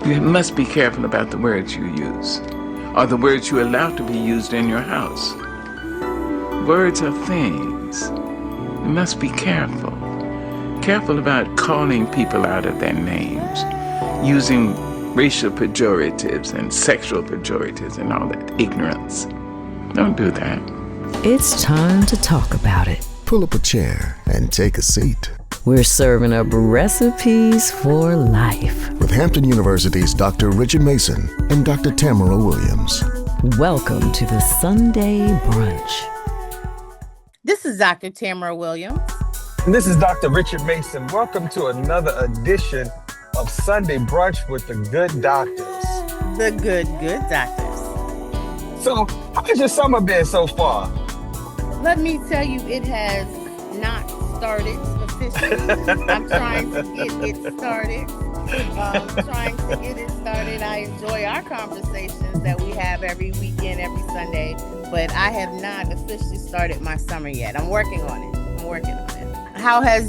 You must be careful about the words you use, or the words you allow to be used in your house. Words are things. You must be careful. Careful about calling people out of their names, using racial pejoratives and sexual pejoratives and all that ignorance. Don't do that. It's time to talk about it. Pull up a chair and take a seat. We're serving up recipes for life. With Hampton University's Dr. Richard Mason and Dr. Tamara Williams. Welcome to the Sunday Brunch. This is Dr. Tamara Williams. And this is Dr. Richard Mason. Welcome to another edition of Sunday Brunch with the Good Doctors. The good doctors. So, how has your summer been so far? Let me tell you, it has not started officially. I'm trying to get it started. I enjoy our conversations that we have every weekend, every Sunday, but I have not officially started my summer yet. I'm working on it. How has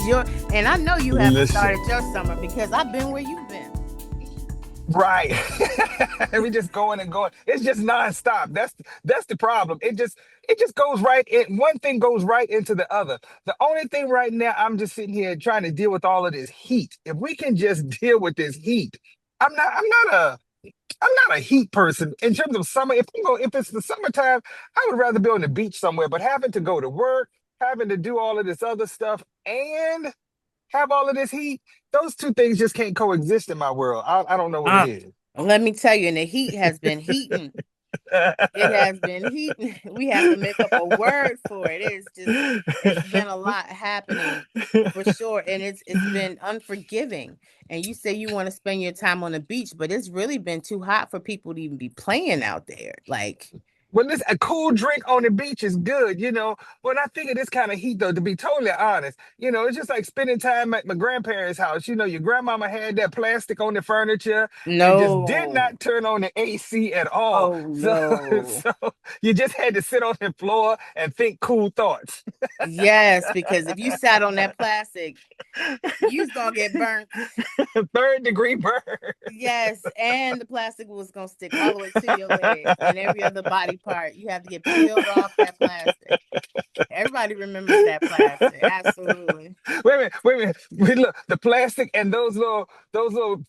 and I know you haven't started your summer because I've been where you've been. Right. We just going and going. It's just nonstop. That's the problem. It just goes right in. One thing goes right into the other. The only thing right now, I'm just sitting here trying to deal with all of this heat. If we can just deal with this heat, I'm not a heat person in terms of summer. If it's the summertime, I would rather be on the beach somewhere. But having to go to work, having to do all of this other stuff, and have all of this heat, those two things just can't coexist in my world. I don't know what it is. Let me tell you, and the heat has been heating. It has been heating. We have to make up a word for it. It's been a lot happening for sure, and it's been unforgiving. And you say you want to spend your time on the beach, but it's really been too hot for people to even be playing out there. Like, Well, a cool drink on the beach is good, When I think of this kind of heat, though, to be totally honest, it's just like spending time at my grandparents' house. Your grandmama had that plastic on the furniture. no, And just did not turn on the AC at all. Oh, no. So you just had to sit on the floor and think cool thoughts. Yes, because if you sat on that plastic, you's gonna get burnt. 3rd degree burn. Yes, and the plastic was gonna stick all the way to your legs and every other body part. You have to get peeled off that plastic. Everybody remembers that plastic. Absolutely. Wait a minute. Look, the plastic and those little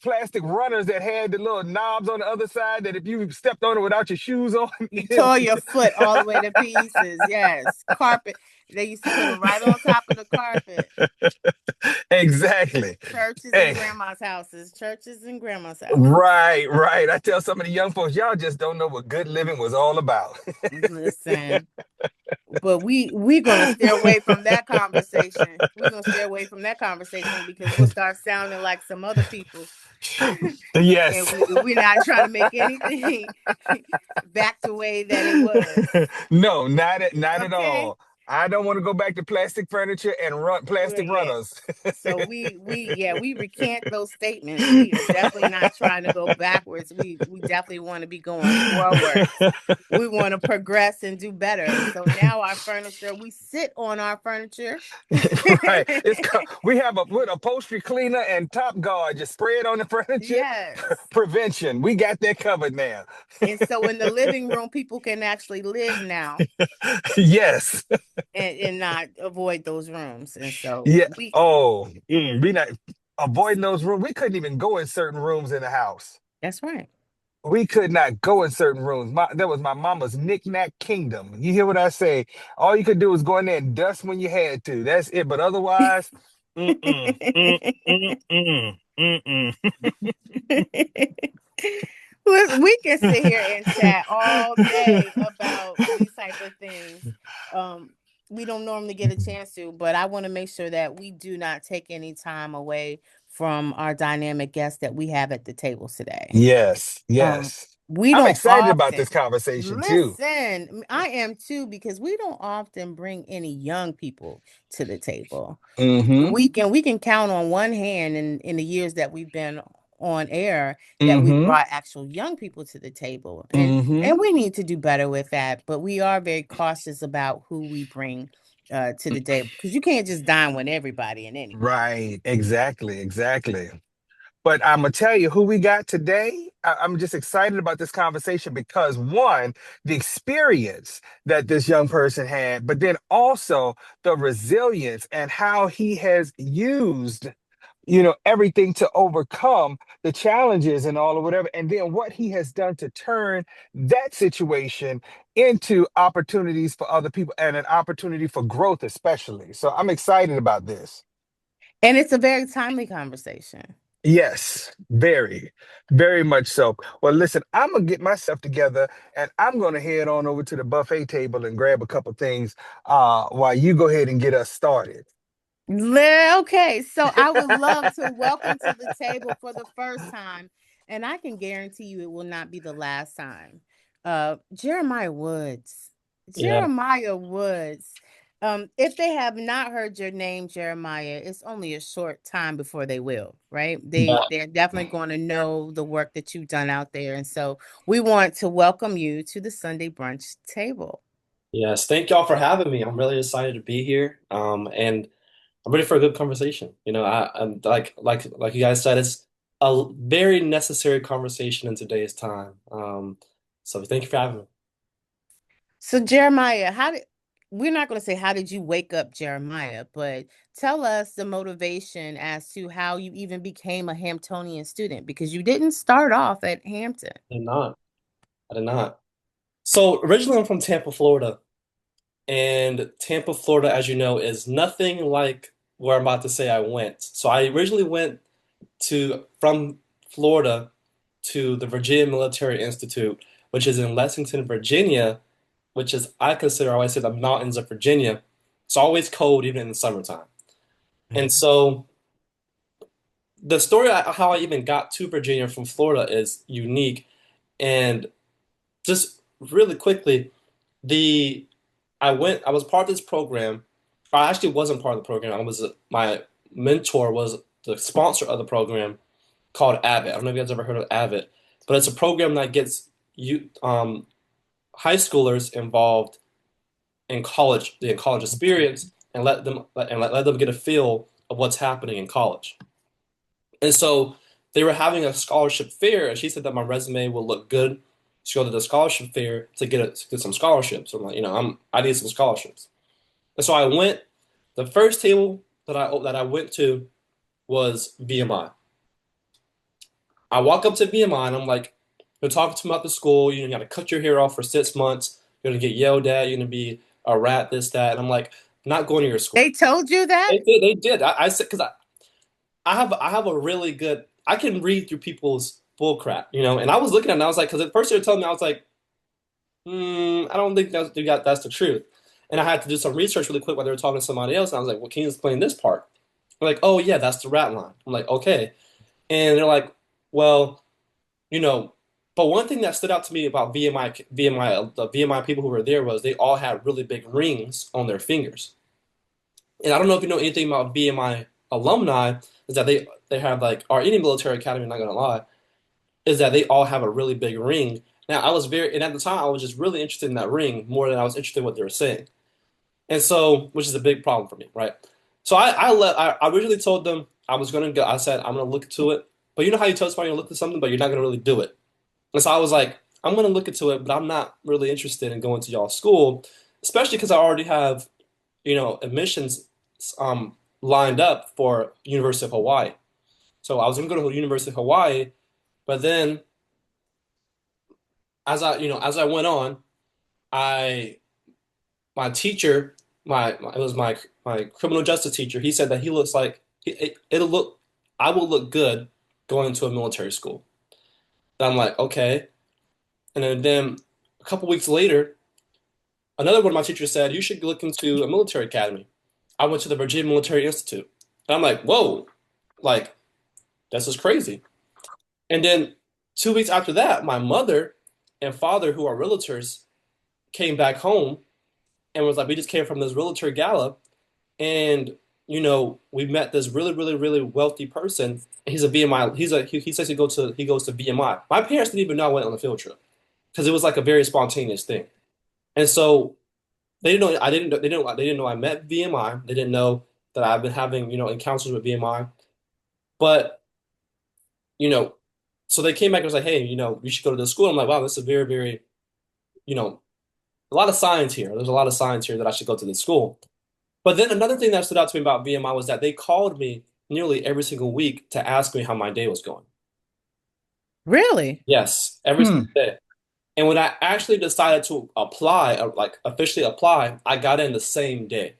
plastic runners that had the little knobs on the other side that if you stepped on it without your shoes on, You tore your foot all the way to pieces. Yes. Carpet. They used to put it right on top of the carpet. Exactly. Churches and grandma's houses. Right. I tell some of the young folks, y'all just don't know what good living was all about. Listen, but we're gonna stay away from that conversation. We're gonna stay away from that conversation because we'll start sounding like some other people. Yes. And we're not trying to make anything back the way that it was. No, not at all. I don't want to go back to plastic furniture and run plastic runners. So we recant those statements. We are definitely not trying to go backwards. We definitely want to be going forward. We want to progress and do better. So now our furniture, we sit on our furniture. Right. We have with upholstery cleaner and top guard just spread on the furniture. Yes. Prevention. We got that covered now. And so in the living room, people can actually live now. Yes. And not avoid those rooms. And so we not avoiding those rooms. We couldn't even go in certain rooms in the house. That's right. We could not go in certain rooms. That was my mama's knick-knack kingdom. You hear what I say? All you could do was go in there and dust when you had to. That's it. But otherwise, We can sit here and chat all day about these type of things. We don't normally get a chance to, but I want to make sure that we do not take any time away from our dynamic guests that we have at the table today. Yes. I'm excited about this conversation too. Listen, I am too, because we don't often bring any young people to the table. Mm-hmm. We can count on one hand in the years that we've been on air that we brought actual young people to the table, and we need to do better with that. But we are very cautious about who we bring to the table, because you can't just dine with everybody and anyone. Right. Exactly. But I'm gonna tell you who we got today. I'm just excited about this conversation because one, the experience that this young person had, but then also the resilience and how he has used, everything to overcome the challenges and all of whatever, and then what he has done to turn that situation into opportunities for other people and an opportunity for growth, especially. So I'm excited about this. And it's a very timely conversation. Yes, very, very much so. Well, listen, I'm gonna get myself together and I'm gonna head on over to the buffet table and grab a couple things while you go ahead and get us started. Okay, so I would love to welcome to the table for the first time, and I can guarantee you it will not be the last time. Jeremiah Woods. Yeah, Jeremiah Woods. If they have not heard your name, Jeremiah, it's only a short time before they will, right? yeah. They're definitely going to know the work that you've done out there. And so we want to welcome you to the Sunday brunch table. Yes. Thank y'all for having me. I'm really excited to be here. And I'm ready for a good conversation. I'm like you guys said, it's a very necessary conversation in today's time. So thank you for having me. So Jeremiah, we're not going to say how did you wake up Jeremiah, but tell us the motivation as to how you even became a Hamptonian student because you didn't start off at Hampton. I did not. I did not. So originally I'm from Tampa, Florida. And Tampa, Florida, as you know, is nothing like where I'm about to say I went. So I originally went to from Florida to the Virginia Military Institute, which is in Lexington, Virginia, which is I consider I always say the mountains of Virginia. It's always cold even in the summertime. And so the story how I even got to Virginia from Florida is unique. And just really quickly, the I was part of this program. I actually wasn't part of the program. My mentor was the sponsor of the program called Abbott. I don't know if you guys ever heard of Abbott, but it's a program that gets you high schoolers involved in college experience and let them get a feel of what's happening in college. And so they were having a scholarship fair, and she said that my resume would look good to go to the scholarship fair to get some scholarships. So I'm like, I need some scholarships. And so I went. The first table that I went to was VMI. I walk up to VMI and I'm like, they're talking to me about the school. You got to cut your hair off for 6 months. You're gonna get yelled at. You're gonna be a rat, this, that. And I'm like, not going to your school. They told you that? They did. They did. I said because I have a really good. I can read through people's bull crap, And I was looking at it and I was like, because at first they were telling me, I was like, I don't think that's the truth. And I had to do some research really quick while they were talking to somebody else. And I was like, well, can you explain this part? They're like, oh yeah, that's the rat line. I'm like, okay. And they're like, well, you know, but one thing that stood out to me about the VMI people who were there was they all had really big rings on their fingers. And I don't know if you know anything about VMI alumni, is that they have like, or any military academy, not gonna lie, is that they all have a really big ring. Now and at the time I was just really interested in that ring more than I was interested in what they were saying. And so, which is a big problem for me, right? So I originally told them I was gonna go. I said I'm gonna look into it, but you know how you tell somebody you're gonna look into something, but you're not gonna really do it. And so I was like, I'm gonna look into it, but I'm not really interested in going to y'all school, especially because I already have, admissions lined up for University of Hawaii. So I was gonna go to the University of Hawaii, but then as I went on, I my teacher, it was my criminal justice teacher. He said that he looks like it'll look I will look good going to a military school. And I'm like, okay. And then a couple weeks later, another one of my teachers said, you should look into a military academy. I went to the Virginia Military Institute. And I'm like, whoa, like, this is crazy. And then 2 weeks after that, my mother and father, who are realtors, came back home and was like, we just came from this realtor gala. And, we met this really, really, really wealthy person. He's a VMI. He says he goes to VMI. My parents didn't even know I went on the field trip because it was like a very spontaneous thing. And so they didn't know I didn't they didn't know I met VMI. They didn't know that I've been having, encounters with VMI. But you know, so they came back and was like, hey, you should go to this school. I'm like, wow, this is very, very, you know, a lot of signs here. There's a lot of signs here that I should go to this school. But then another thing that stood out to me about VMI was that they called me nearly every single week to ask me how my day was going. Really? Yes, every Hmm. single day. And when I actually decided to apply, like officially apply, I got in the same day.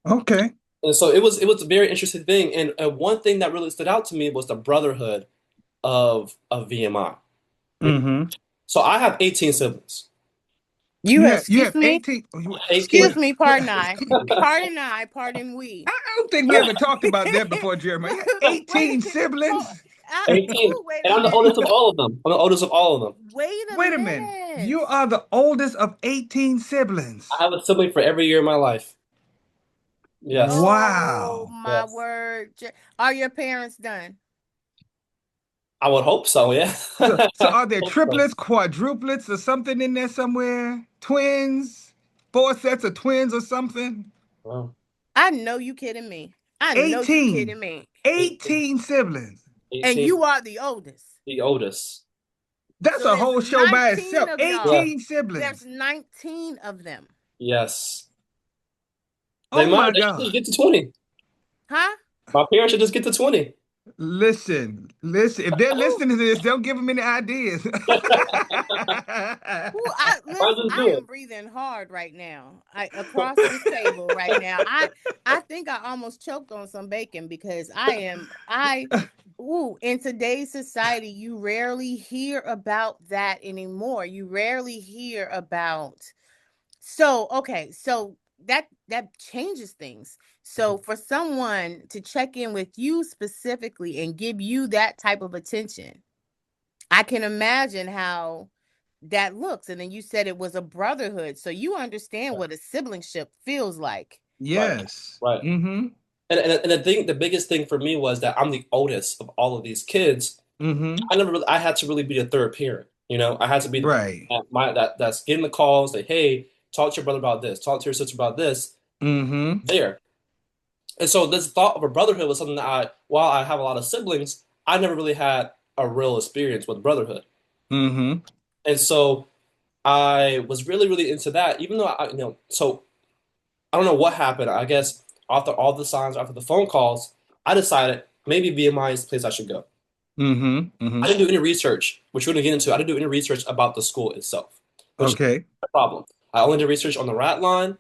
Okay. And so it was a very interesting thing. And one thing that really stood out to me was the brotherhood of VMI. Mm-hmm. So I have 18 siblings. You have, You excuse have me, 18. Eighteen. excuse me, pardon we. I don't think we ever talked about that before, Jeremiah. You got 18 Wait, hold, siblings. 18. wait And a I'm the minute. oldest of all of them. I'm the oldest of all of them. Wait a Wait a minute. minute. You are the oldest of 18 siblings. I have a sibling for every year of my life. Yes. Oh Wow. my Yes. word. Are your parents done? I would hope so, yeah. So are there Hope so. triplets, quadruplets, or something in there somewhere? Twins? Four sets of twins or something? Wow. I know you kidding me. I know you 18. kidding me. 18, 18 siblings. And 18, you are the oldest. the oldest. That's So a there's whole show by 19 itself. of Yeah. y'all. 18 There's siblings. 19 of them. Yes. Oh my They should just God. get to 20. Huh? My parents should just get to 20. Listen. If they're listening to this, don't give them any ideas. Ooh, Why listen, just I do am it? breathing hard right now. Across this table right now. I think I almost choked on some bacon because in today's society, you rarely hear about that anymore. You rarely hear about. So, okay, so that changes things. So for someone to check in with you specifically and give you that type of attention, I can imagine how that looks. And then you said it was a brotherhood. So you understand Right. what a siblingship feels like. Right. Yes. Right. Mm-hmm. And the biggest thing for me was that I'm the oldest of all of these kids. Mm-hmm. I had to really be a third parent. I had to be Right. that's getting the calls, say, hey, talk to your brother about this, talk to your sister about this, Mm-hmm. there. And so this thought of a brotherhood was something that while I have a lot of siblings, I never really had a real experience with brotherhood. Mm-hmm. And so I was really, really into that, even though so I don't know what happened. I guess after all the signs, after the phone calls, I decided maybe VMI is the place I should go. Mm-hmm. I Mm-hmm. didn't do any research, which we're going to get into. I didn't do any research about the school itself, which is Okay. a problem. I only did research on the rat line,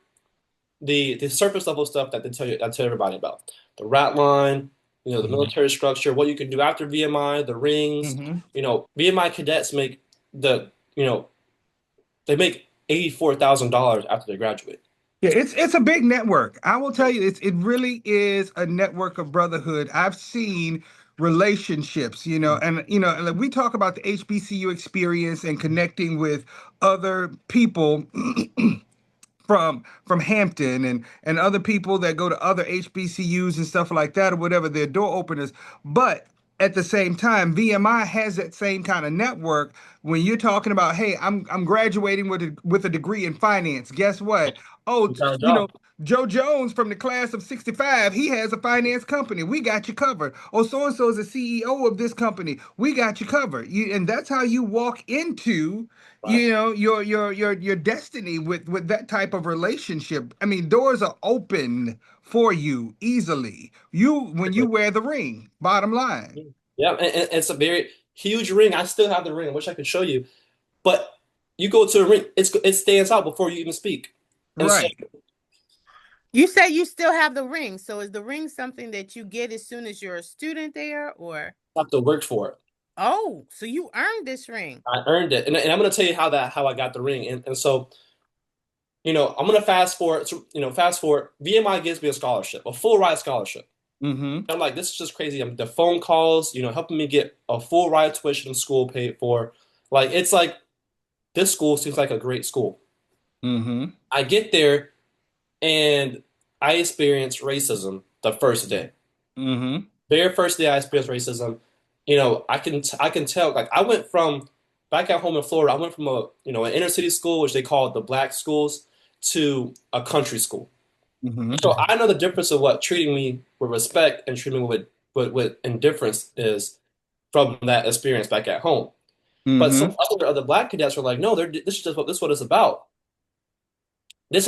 the surface level stuff that I tell everybody about. The rat line, the Mm-hmm. military structure, what you can do after VMI, the rings. Mm-hmm. VMI cadets make the, they make $84,000 after they graduate. Yeah, it's a big network. I will tell you, it really is a network of brotherhood. I've seen relationships, and like we talk about the HBCU experience and connecting with other people from Hampton and other people that go to other HBCUs and stuff like that or whatever, they're door openers. But at the same time, VMI has that same kind of network when you're talking about, hey, I'm graduating with a degree in finance. Guess what? Oh, Full-time job. Joe Jones from the class of 65, he has a finance company. We got you covered. Oh, so and so is the CEO of this company. We got you covered. And that's how you walk into Right. your destiny with that type of relationship. I mean, doors are open for you easily. When you wear the ring, bottom line. Yeah, and it's a very huge ring. I still have the ring. I wish I could show you. But you go to a ring, it stands out before you even speak. And so Right. You say you still have the ring. So is the ring something that you get as soon as you're a student there, or? I have to work for it. Oh, so you earned this ring. I earned it. And I'm gonna tell you how I got the ring. And so, I'm gonna fast forward fast forward. VMI gives me a scholarship, a full ride scholarship. Mm-hmm. I'm like, this is just crazy. The phone calls, helping me get a full ride tuition in school paid for. It's like this school seems like a great school. Mm-hmm. I get there and I experienced racism the first day. Mm-hmm. Very first day I experienced racism. I can tell. Like I went from back at home in Florida. I went from an inner city school, which they call the black schools, to a country school. Mm-hmm. So I know the difference of what treating me with respect and treating me with indifference is from that experience back at home. But some Mm-hmm. other black cadets were like, no, this is just what it's about. This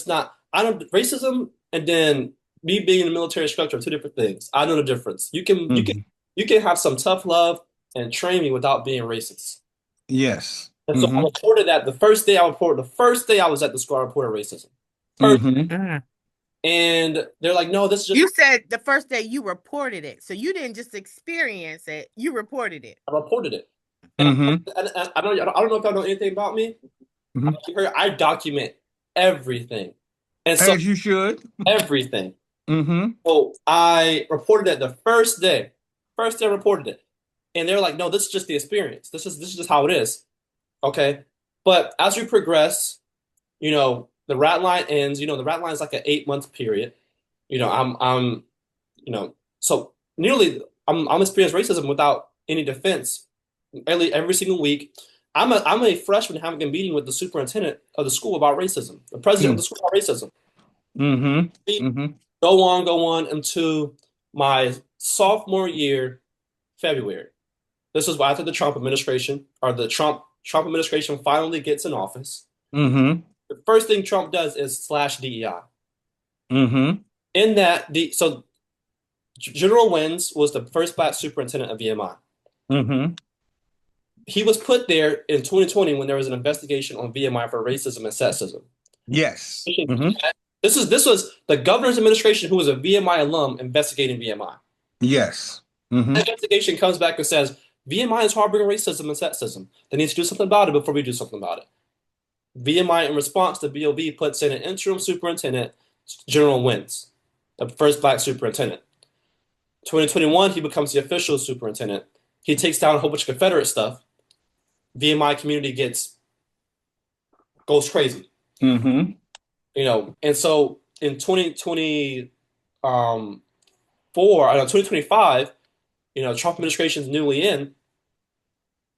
not I don't racism and then me being in the military structure are two different things. I know the difference. Mm-hmm. You can have some tough love and training without being racist. Yes. And so I Mm-hmm. reported that the first day I was at the school, I reported racism. Mm-hmm. Mm. And they're like, no, this is just You said the first day you reported it, so you didn't just experience it; you reported it. I reported it. And Mm-hmm. I don't know if y'all know anything about me. Mm-hmm. I document everything. And so As you should. everything. Mm-hmm. So I reported it the first day. First day I reported it. And they're like, no, this is just the experience. This is just how it is. Okay. But as we progress, the rat line ends. The rat line is like an 8 month period. I'm so nearly I'm experiencing racism without any defense every single week. I'm a freshman having a meeting with the superintendent of the school about racism, the president of the school about racism. Mm-hmm. We Mm-hmm. go on into my sophomore year, February. This is after the Trump administration or the Trump administration finally gets in office. Mm-hmm. The first thing Trump does is slash DEI. Mm-hmm. In that, General Wins was the first black superintendent of VMI. Mm-hmm. He was put there in 2020 when there was an investigation on VMI for racism and sexism. Yes. Mm-hmm. This was the governor's administration who was a VMI alum investigating VMI. Yes. Mm-hmm. That investigation comes back and says VMI is harboring racism and sexism. They need to do something about it before we do something about it. VMI, in response to BOV, puts in an interim superintendent, General Wins, the first black superintendent. 2021, he becomes the official superintendent. He takes down a whole bunch of Confederate stuff. VMI community goes crazy. Mm-hmm. And so in 2024, 2025, Trump administration's newly in,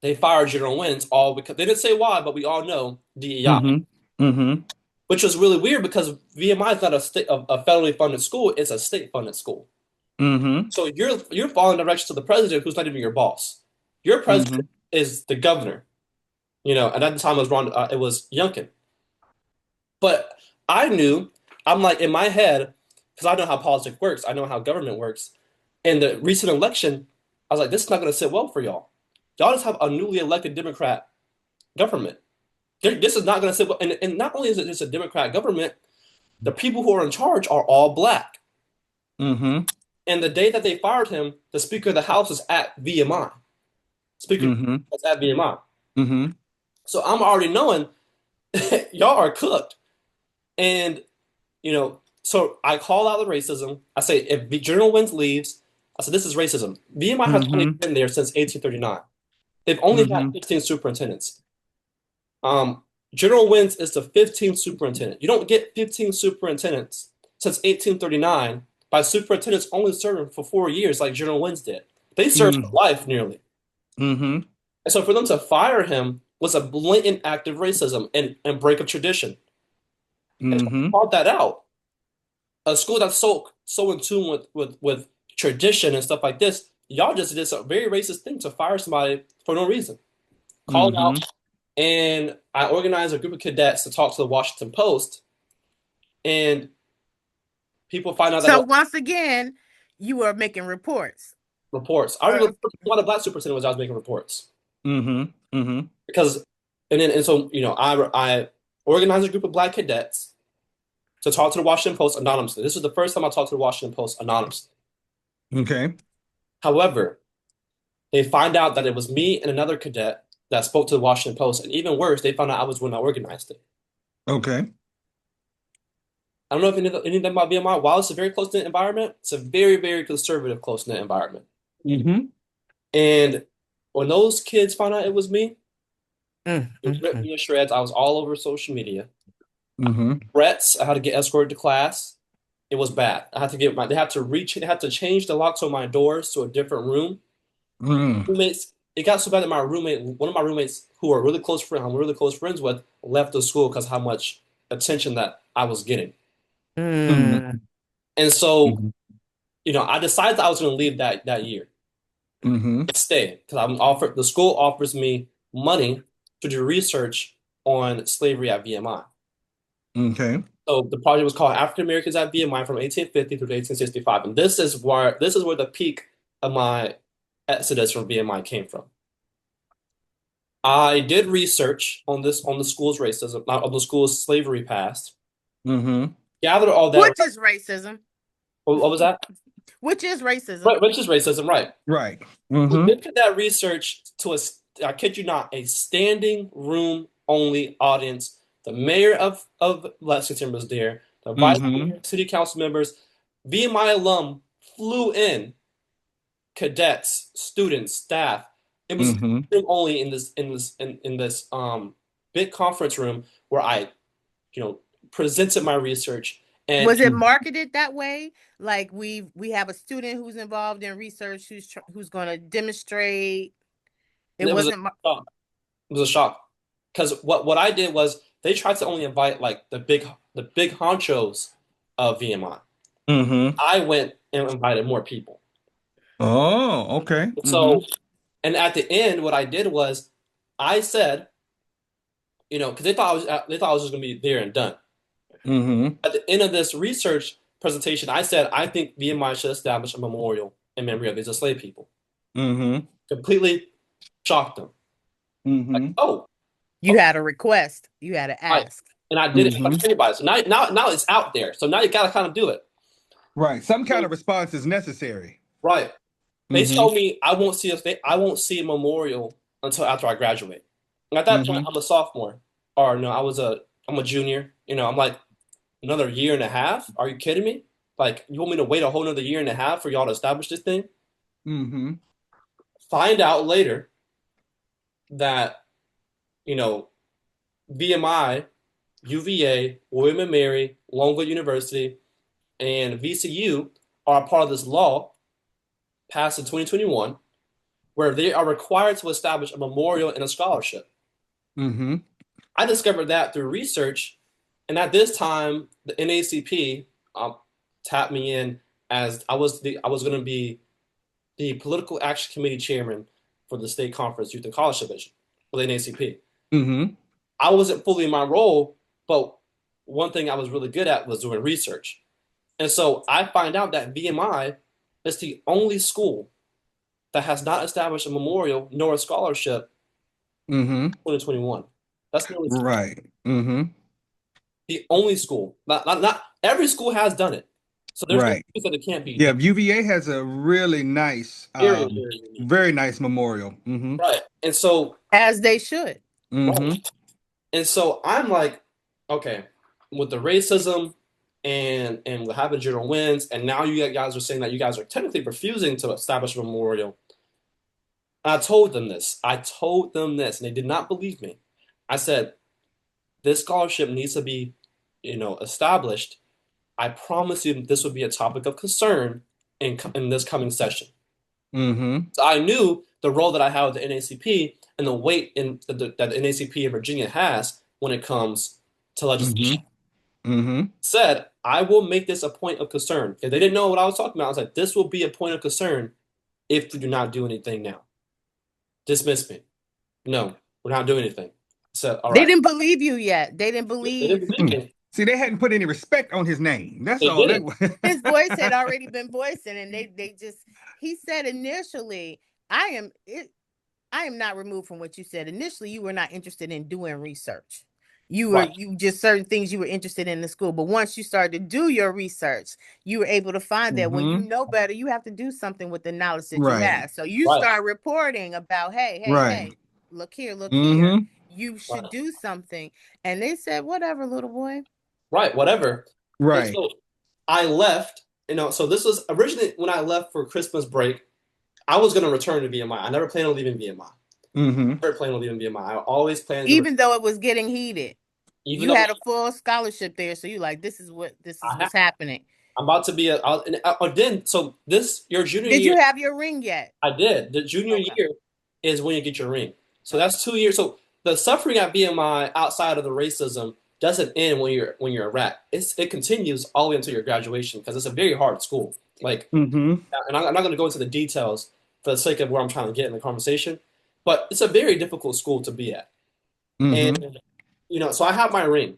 they fired General Wins all because they didn't say why, but we all know DEI, Mm-hmm. Mm-hmm. which was really weird because VMI is not a federally funded school; it's a state funded school. Mm-hmm. So you're following directions to the president, who's not even your boss. Your Mm-hmm. president is the governor. And at the time it was it was Youngkin. But I knew, I'm like in my head, because I know how politics works, I know how government works. In the recent election, I was like, this is not going to sit well for y'all. Y'all just have a newly elected Democrat government. This is not going to sit well. And not only is it just a Democrat government, the people who are in charge are all black. Mm-hmm. And the day that they fired him, the Speaker of the House is at VMI. Speaker Mm-hmm. is at VMI. Mm-hmm. So I'm already knowing y'all are cooked. And, so I call out the racism. I say, if General Wins leaves, I said, this is racism. VMI has only Mm-hmm. been there since 1839. They've only had 15 superintendents. General Wins is the 15th superintendent. You don't get 15 superintendents since 1839 by superintendents only serving for 4 years like General Wins did. They served for life nearly. Mm-hmm. And so for them to fire him was a blatant act of racism and break of tradition. And so Mm-hmm. I called that out. A school that's so in tune with tradition and stuff like this, y'all just did a very racist thing to fire somebody for no reason. Called Mm-hmm. out, and I organized a group of cadets to talk to the Washington Post, and people find out that So once again, you were making reports. reports. I remember a lot of black superintendent was I was making reports Mm-hmm. Mm-hmm. because, and so I organized a group of black cadets to talk to the Washington Post anonymously. This was the first time I talked to the Washington Post anonymously. Okay. However, they find out that it was me and another cadet that spoke to the Washington Post, and even worse, they found out I was the one that organized it. Okay. I don't know if anything about VMI. While it's a very close-knit environment, it's a very, very conservative, close-knit environment. Mm-hmm. And when those kids found out it was me, it ripped Mm-hmm. me to shreds. I was all over social media. Mm-hmm. Threats. I had to get escorted to class. It was bad. They had to change the locks on my doors to a different room. Mm. Roommates, it got so bad that one of my roommates who are really close friends, I'm really close friends with, left the school because how much attention that I was getting. Mm. And so Mm-hmm. I decided that I was going to leave that year Mm-hmm. and stay because the school offers me money to do research on slavery at VMI. Okay. So the project was called African Americans at VMI from 1850 through 1865, and this is where the peak of my exodus from VMI came from. I did research on the school's racism, not on the school's slavery past. Mm-hmm. Gathered all that. Which is racism. What was that? Which is racism. Right, which is racism, right? Right. We Mm-hmm. did that research to I kid you not, a standing room only audience. The mayor of Lexington was there. The vice Mm-hmm. mayor, city council members, VMI alum flew in, cadets, students, staff. It was Mm-hmm. room only in this big conference room where I, presented my research. And Was it marketed that way? Like we have a student who's involved in research who's going to demonstrate. It it was a wasn't. shock. It was a shock because what I did was they tried to only invite like the big honchos of VMI. Mm-hmm. I went and invited more people. Oh, okay. So, Mm-hmm. and at the end, what I did was I said, because they thought I was just gonna be there and done. Mm-hmm. At the end of this research presentation, I said I think VMI should establish a memorial in memory of these enslaved people. Mm-hmm. Completely shocked them. Like, Mm-hmm. oh, You had a request. You had to right. ask. And I did it Mm-hmm. for anybody. So now it's out there. So now you gotta kind of do it. Right. Some kind of response is necessary. Right. They Mm-hmm. told me I won't see a memorial until after I graduate. And at that point, Mm-hmm. I'm a sophomore. Or no, I'm a junior. I'm like another year and a half. Are you kidding me? Like you want me to wait a whole another year and a half for y'all to establish this thing? Mm-hmm. Find out later that, VMI, UVA, William and Mary, Longwood University, and VCU are a part of this law passed in 2021 where they are required to establish a memorial and a scholarship. Mm-hmm. I discovered that through research, and at this time, the NACP tapped me in as I was going to be the political action committee chairman for the state conference youth and college division for the NACP. Mm-hmm. I wasn't fully in my role, but one thing I was really good at was doing research, and so I find out that VMI is the only school that has not established a memorial nor a scholarship Mm-hmm. 2021. That's the only school. Right. Mm-hmm. The only school. Not every school has done it. So there's no Right. excuse that it can't be Yeah, done. UVA has a really nice, Very, very unique. very nice memorial. Mm-hmm. Right. And so, As they should. Mm-hmm. right. And so I'm like, okay, with the racism and what happened to General Wins, and now you guys are saying that you guys are technically refusing to establish a memorial. I told them this. And they did not believe me. I said, this scholarship needs to be, established. I promise you this would be a topic of concern in this coming session. Mm-hmm. So I knew the role that I have with the NACP and the weight that the NACP in Virginia has when it comes to legislation. Mm-hmm. Said, I will make this a point of concern. If they didn't know what I was talking about, I was like, this will be a point of concern if we do not do anything now. Dismiss me. No, we're not doing anything. So, all right. They didn't believe you yet. They didn't They believe didn't believe me. See, they hadn't put any respect on his name. That's They all. didn't. his voice had already been voicing, and he said initially, I am not removed from what you said. Initially, you were not interested in doing research. Right. You just certain things you were interested in school. But once you started to do your research, you were able to find that when you know better, you have to do something with the knowledge that you Right. have. So you Right. start reporting about, hey, Right. look here, Mm-hmm. you should Right. do something. And they said, whatever, little boy. Right, whatever. And Right. so I left, so this was originally when I left for Christmas break, I was going to return to VMI. I never planned on leaving VMI. Mm-hmm. Never planned on leaving VMI. I always planned to Even though it was getting heated. even You though had a full scholarship there, so you like, this is what's happening. I'm about to be so this your junior Did year. you have your ring yet? I did. The junior Okay. year is when you get your ring. So that's 2 years. So the suffering at VMI outside of the racism doesn't end when you're a rat. It continues all the way until your graduation because it's a very hard school. Like, Mm-hmm. and I'm not going to go into the details for the sake of where I'm trying to get in the conversation, but it's a very difficult school to be at. Mm-hmm. And so I have my ring,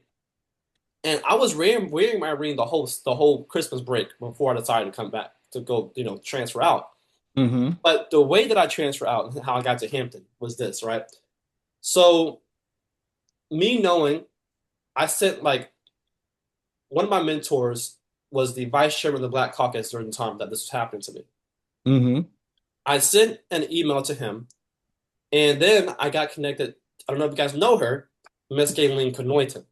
and I was wearing my ring the whole Christmas break before I decided to come back to go, transfer out. Mm-hmm. But the way that I transfer out and how I got to Hampton was this, right? So me knowing, I sent like one of my mentors was the vice chairman of the Black Caucus during the time that this was happening to me. Mm-hmm. I sent an email to him, and then I got connected. I don't know if you guys know her, Miss Gayleen Knoyton.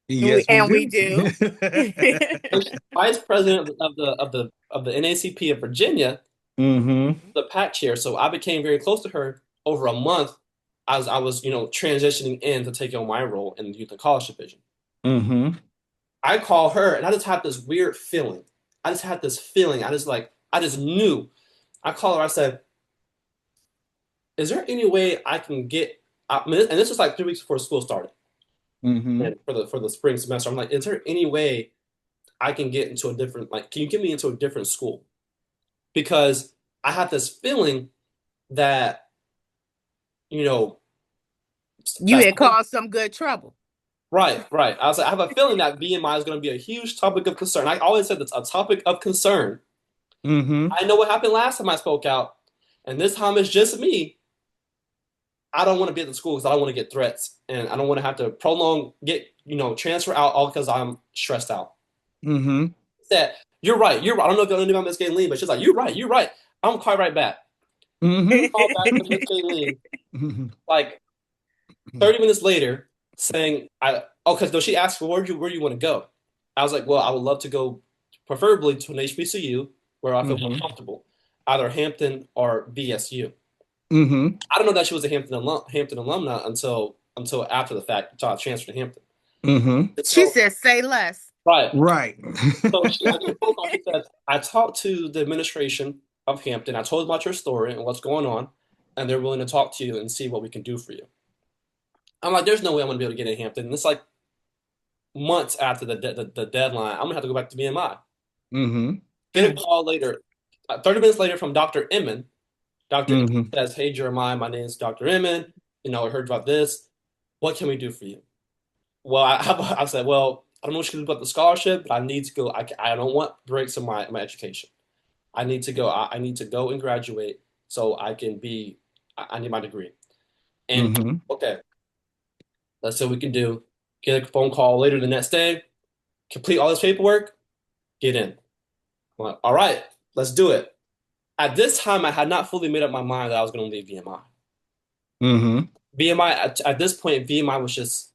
Yes, we We do. do. She's vice president of the NACP of Virginia, Mm-hmm. the PAC chair. So I became very close to her over a month as I was, transitioning in to take on my role in the youth and college division. Mm-hmm. I call her and I just had this weird feeling. I just had this feeling. I just knew. I call her. I said, "Is there any way I can get?" And this was like 3 weeks before school started, Mm-hmm. and for the spring semester. I'm like, "Is there any way I can get into a different? Like, can you get me into a different school?" Because I had this feeling that you know You that had caused some good trouble. right, right. I was like, I have a feeling that VMI is going to be a huge topic of concern. I always said it's a topic of concern. Mm-hmm. I know what happened last time I spoke out, and this time it's just me. I don't want to be at the school because I don't want to get threats, and I don't want to have to transfer out all because I'm stressed out. Mm-hmm. Said, you're right. You're right. I don't know if you know about Miss Gayleen, but she's like, you're right. You're right. I'm gonna call right back. Mm-hmm. Call back to Miss Gayleen Mm-hmm. like 30 minutes later, saying, because no, she asked for where do you want to go. I was like, well, I would love to go, preferably to an HBCU where I feel more comfortable, either Hampton or VSU. Mm-hmm. I don't know that she was a Hampton alumna until after the fact, until I transferred to Hampton. Mm-hmm. And She so, said, "Say less." right. Right. So she said, I talked to the administration of Hampton. I told them about your story and what's going on, and they're willing to talk to you and see what we can do for you. I'm like, there's no way I'm going to be able to get in Hampton. And it's like months after the deadline. I'm going to have to go back to VMI. Mm-hmm. Get a call later, 30 minutes later from Dr. Emmon. Dr. Emmon Mm-hmm. says, hey, Jeremiah, my name is Dr. Emmon. I heard about this. What can we do for you? Well, I said, well, I don't know what you can do about the scholarship, but I need to go. I don't want breaks in my education. I need to go. I need to go and graduate so I can be. I need my degree. And Mm-hmm. okay, let's see what we can do. Get a phone call later the next day. Complete all this paperwork. Get in. I'm like, all right, let's do it. At this time, I had not fully made up my mind that I was going to leave VMI. Mm-hmm. VMI at this point, VMI was just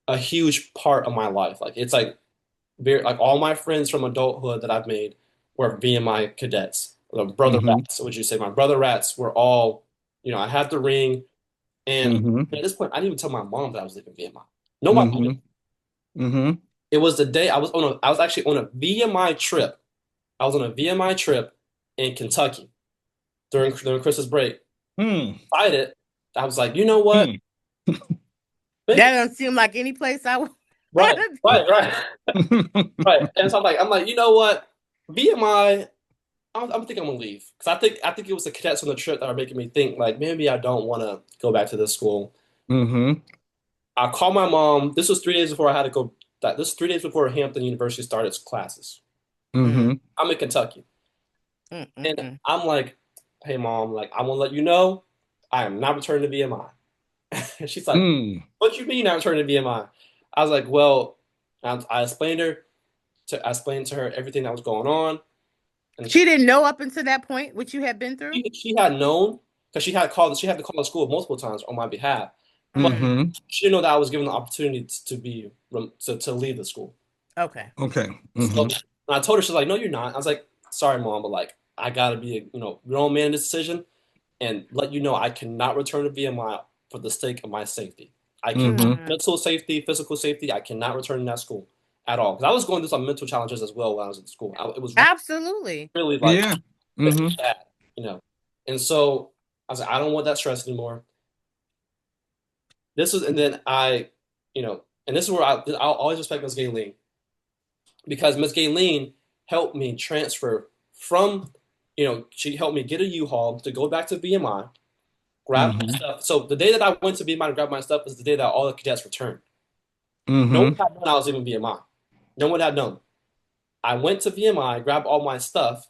a huge part of my life. Like it's like very like all my friends from adulthood that I've made were VMI cadets. The brother Mm-hmm. rats, would you say? My brother rats were all, I had the ring, and Mm-hmm. at this point, I didn't even tell my mom that I was leaving VMI. Nobody knew. Mm-hmm. Mm-hmm. It was the day I was actually on a VMI trip. I was on a VMI trip in Kentucky during Christmas break. Mm. Decided, I was like, you know what? Mm. That doesn't seem like any place I would. Right, right, right. And so I'm like, you know what? VMI, I'm thinking I'm gonna leave because I think it was the cadets on the trip that are making me think like maybe I don't want to go back to this school. Mm-hmm. I called my mom. This was 3 days before I had to go. This was 3 days before Hampton University started its classes. Mm-hmm. I'm in Kentucky, and Mm-mm-mm. I'm like, "Hey, mom, like I want to let you know, I am not returning to VMI." And she's like, Mm. "What you mean not returning to VMI?" I was like, "Well," I explained to her everything that was going on, and She didn't know up until that point what you had been through. she had known because she had to call the school multiple times on my behalf, but Mm-hmm. she didn't know that I was given the opportunity to leave the school. Okay. Okay. So Mm-hmm. when I told her, she's like, "No, you're not." I was like, "Sorry, mom, but like I gotta be a grown man in this decision and let you know I cannot return to VMI for the sake of my safety. I can Mm-hmm. mental safety, physical safety. I cannot return to that school at all because I was going through some mental challenges as well when I was in school. It was Absolutely. really like Yeah. it's Mm-hmm. bad, And so I was like, I don't want that stress anymore. And then and this is where I'll always respect Miss Gayleen because Miss Gayleen helped me transfer from, she helped me get a U-Haul to go back to VMI, grab my stuff. So the day that I went to VMI to grab my stuff was the day that all the cadets returned. No one had known I was leaving VMI. No one had known. I went to VMI, grabbed all my stuff,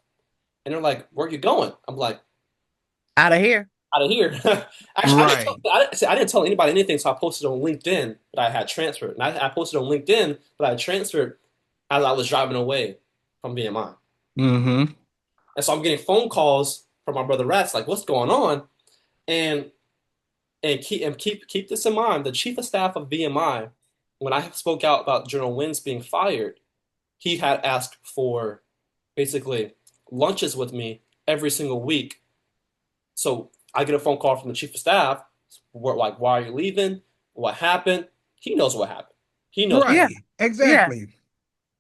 and they're like, "Where are you going?" I'm like, Out of here. "Out of here." Actually, Right. I didn't tell anybody anything, so I posted on LinkedIn that I had transferred. And I posted on LinkedIn that I had transferred as I was driving away from VMI. Mm-hmm. And so I'm getting phone calls from my brother Rats, like, "What's going on?" And keep this in mind. The chief of staff of VMI, when I spoke out about General Wins being fired, he had asked for basically lunches with me every single week. So I get a phone call from the chief of staff, like, "Why are you leaving? What happened?" He knows what happened. He knows. Right. Yeah. Exactly.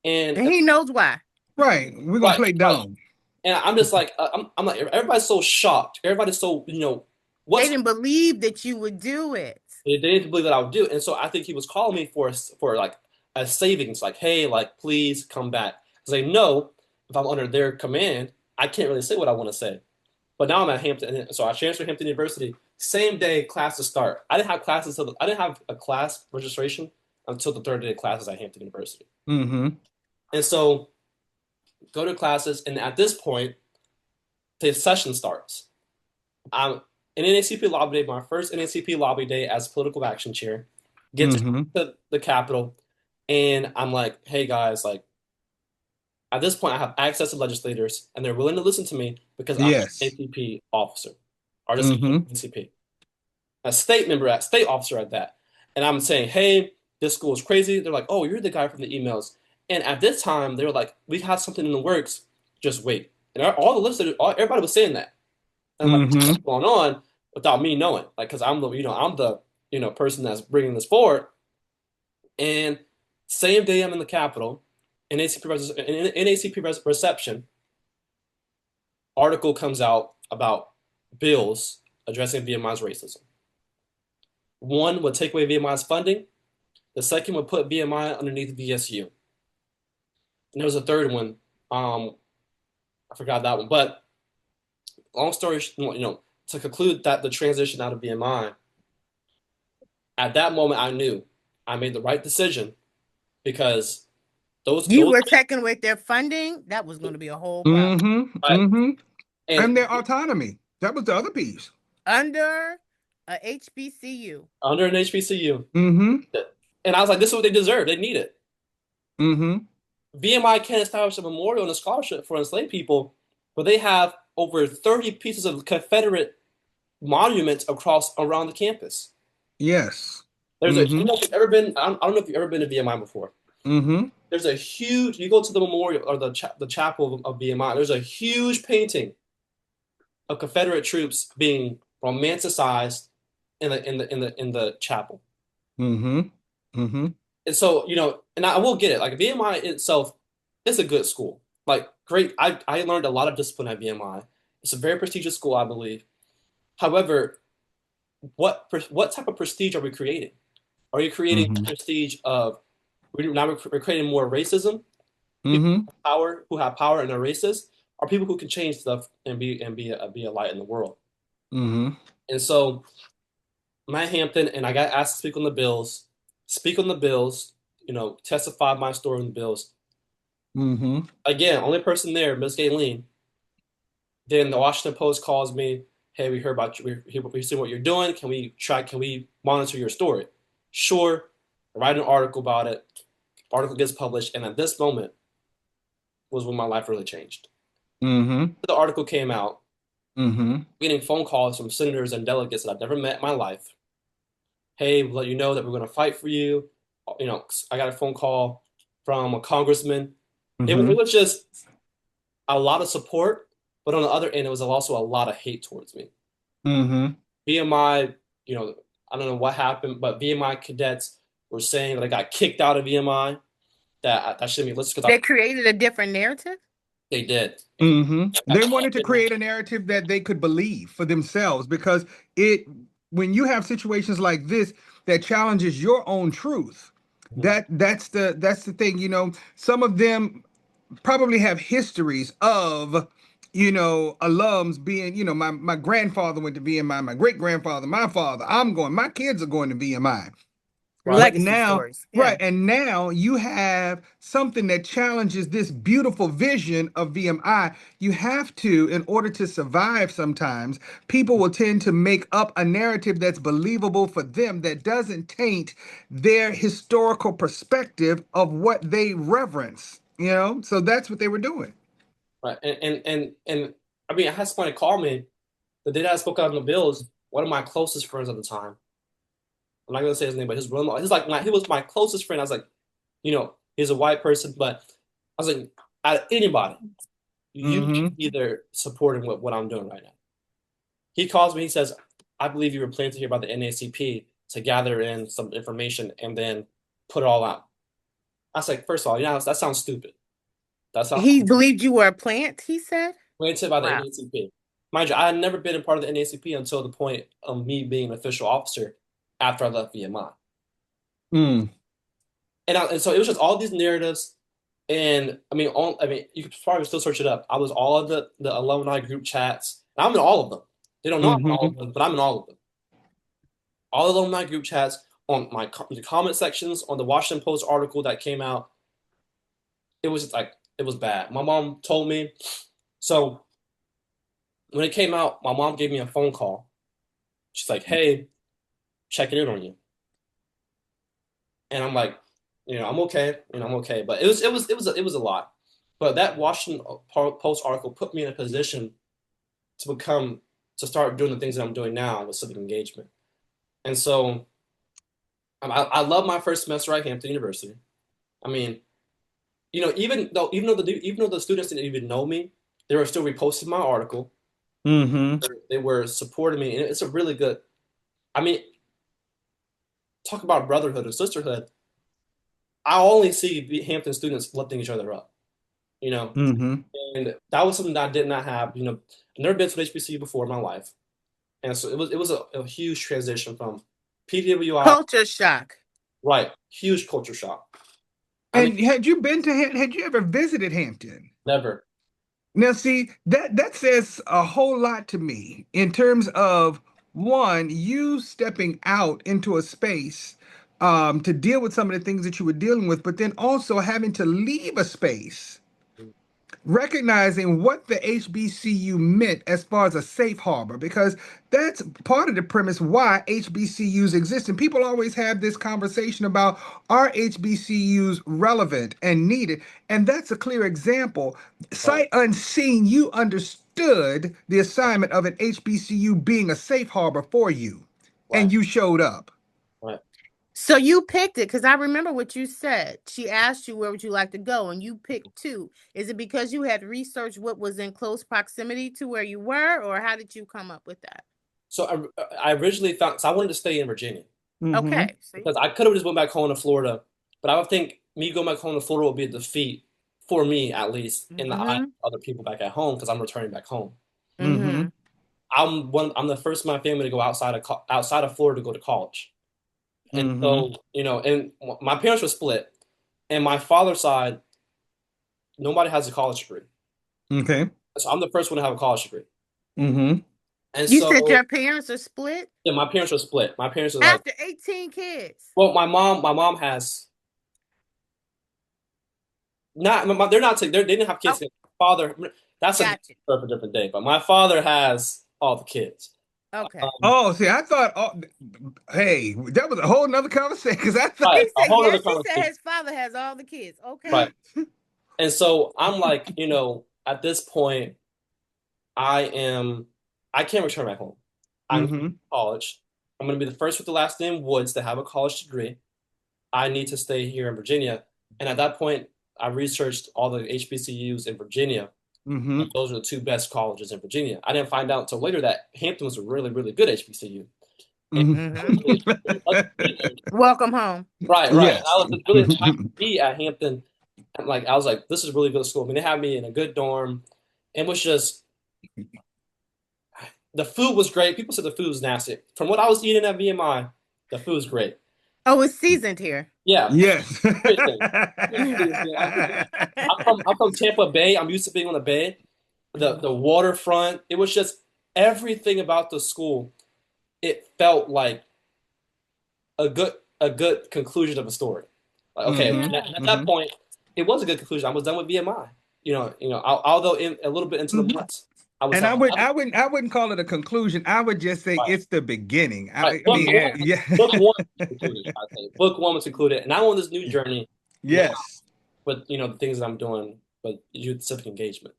And And he knows why. Right. We're gonna play right. dumb. And I'm just like, I'm like, everybody's so shocked. Everybody's so, They what's didn't believe that you would do it. they didn't believe that I would do it. And so I think he was calling me for like a savings, like, "Hey, like, please come back." Because they know if I'm under their command, I can't really say what I want to say. But now I'm at Hampton, so I transferred to Hampton University. Same day classes start. I didn't have classes I didn't have a class registration until the third day of classes at Hampton University. Mm-hmm. And so go to classes, and at this point, the session starts. I'm in NACP lobby day, my first NACP lobby day as political action chair. Get to the Capitol, and I'm like, "Hey guys, like, at this point, I have access to legislators, and they're willing to listen to me because I'm an Yes. NACP officer, or just NACP, a state officer at that." And I'm saying, "Hey, this school is crazy." They're like, "Oh, you're the guy from the emails." And at this time, they were like, "We have something in the works. Just wait." And all the legislators, everybody was saying that. And I'm like, "What's going on?" Without me knowing, like, because I'm the person that's bringing this forward. And same day I'm in the Capitol, NACP reception, article comes out about bills addressing VMI's racism. One would take away VMI's funding. The second would put VMI underneath VSU. And there was a third one. I forgot that one. But long story, to conclude that the transition out of VMI, at that moment I knew I made the right decision because You were checking with their funding. That was going to be a whole problem. And their autonomy. That was the other piece. Under a HBCU. Under an HBCU. And I was like, this is what they deserve. They need it. VMI can't establish a memorial and a scholarship for enslaved people, but they have over 30 pieces of Confederate monuments around the campus. Yes. There's I don't know if you've ever been. I don't know if you've ever been to VMI before. There's a huge. You go to the memorial or the chapel of VMI. There's a huge painting of Confederate troops being romanticized in the chapel. And so, and I will get it. Like, VMI itself is a good school. Like, great. I learned a lot of discipline at VMI. It's a very prestigious school, I believe. Powever, what type of prestige are we creating? Are you creating prestige of we're creating more racism? People who have power and are racist, or people who can change stuff and be a light in the world. And so, I'm at Hampton, and I got asked to speak on the bills. Testify my story on the bills. Again, only person there, Ms. Gayleen. Then the Washington Post calls me. "Hey, we heard about you. We see what you're doing. Can we monitor your story?" Sure. I write an article about it. Article gets published, and at this moment was when my life really changed. The article came out. Getting phone calls from senators and delegates that I've never met in my life. "Hey, we'll let you know that we're going to fight for you." I got a phone call from a congressman. It was just a lot of support, but on the other end, it was also a lot of hate towards me. VMI, I don't know what happened, but VMI cadets were saying that I got kicked out of VMI. That shouldn't be listed. They created a different narrative? They did. They wanted to create a narrative that they could believe for themselves, because when you have situations like this that challenges your own truth, that's the thing. Some of them probably have histories of alums being, my grandfather went to VMI, my great grandfather, my father. My kids are going to VMI. Right. But Legacy now, stories. right, Yeah. and now you have something that challenges this beautiful vision of VMI. You have to, in order to survive, sometimes people will tend to make up a narrative that's believable for them that doesn't taint their historical perspective of what they reverence. So that's what they were doing. Right. And I mean, I had somebody call me the day that I spoke out on the Bills. One of my closest friends at the time. I'm not gonna say his name, but he was my closest friend. I was like, he's a white person, but I was like, out of anybody, you should Mm-hmm. be there supporting what I'm doing right now. He calls me. He says, "I believe you were planning to hear about the NACP to gather in some information and then put it all out." I was like, first of all, that sounds stupid. That's how He believed you were a plant, he said. planted by the Wow. NACP. Mind you, I had never been a part of the NACP until the point of me being an official officer after I left VMI. Mm. And so it was just all these narratives. And I mean, you could probably still search it up. I was all of the alumni group chats. And I'm in all of them. They don't know I'm in all of Mm-hmm. them, but I'm in all of them. All alumni group chats on the comment sections on the Washington Post article that came out. It was like it was bad. My mom told me. So when it came out, my mom gave me a phone call. She's like, "Hey, checking in on you," and I'm like, I'm okay. I'm okay. But it was a lot. But that Washington Post article put me in a position to start doing the things that I'm doing now with civic engagement. And so I love my first semester at Hampton University. I mean, even though the students didn't even know me, they were still reposting my article. Mm-hmm. They were supporting me, and it's a really good. I mean, talk about brotherhood or sisterhood. I only see Hampton students lifting each other up, you know, Mm-hmm. and that was something that I did not have. I've never been to an HBCU before in my life, and so it was a huge transition from PWI, Culture shock. right? Huge culture shock. I mean, And had you ever visited Hampton? never. Now, see, that says a whole lot to me in terms of one, you stepping out into a space to deal with some of the things that you were dealing with, but then also having to leave a space recognizing what the HBCU meant as far as a safe harbor, because that's part of the premise why HBCUs exist. And people always have this conversation about, are HBCUs relevant and needed? And that's a clear example. Right, Sight unseen, you understood the assignment of an HBCU being a safe harbor for you, right, and you showed up. right. So you picked it because I remember what you said. She asked you where would you like to go, and you picked two. Is it because you had researched what was in close proximity to where you were, or how did you come up with that? So I originally found, so I wanted to stay in Virginia Mm-hmm. Okay, see. because I could have just went back home to Florida, but I would think me going back home to Florida would be a defeat for me, at least in the eye Mm-hmm. of other people back at home because I'm returning back home. Mm-hmm. Mm-hmm. I'm the first in my family to go outside of Florida to go to college. And Mm-hmm. so, and my parents were split, and my father's side, nobody has a college degree. Okay. So I'm the first one to have a college degree. Mm-hmm. And You said so, your parents are split yeah, my parents were split. My parents are like, after 18 kids. well, my mom has not, they're not, they didn't have Oh, kids. Father, that's a gotcha. for a different day, but my father has all the kids. Okay. Um, Oh, see, I thought, hey, that was a whole nother conversation because I thought, right, He a said whole other yes. He said conversation. his father has all the kids. Okay. Right. And so I'm like, at this point, I am, I can't return back home. I'm going to mm-hmm, college. I'm going to be the first with the last name Woods to have a college degree. I need to stay here in Virginia. And at that point, I researched all the HBCUs in Virginia. mm-hmm, And those are the two best colleges in Virginia. I didn't find out until later that Hampton was a really, really good HBCU. And I Mm-hmm. was really lucky to be there. Welcome home. Right, right. And I yes. was really happy to be at Hampton. And like I was like, this is really good school. I mean, they had me in a good dorm. It was just the food was great. People said the food was nasty. From what I was eating at VMI, the food was great. Oh, it's seasoned here. Yeah, Yes. everything. I'm from Tampa Bay. I'm used to being on the bay. the waterfront. It was just everything about the school. It felt like a good conclusion of a story. Like, okay, Mm-hmm. and at that Mm-hmm. point, it was a good conclusion. I was done with VMI. Although a little bit into the Mm-hmm. months, I was And having I wouldn't call it a conclusion. I would just say right, it's the beginning. right. I mean, yeah. Book one was concluded. I think book one was concluded, and I'm on this new journey now Yes. with the things that I'm doing with youth civic engagement.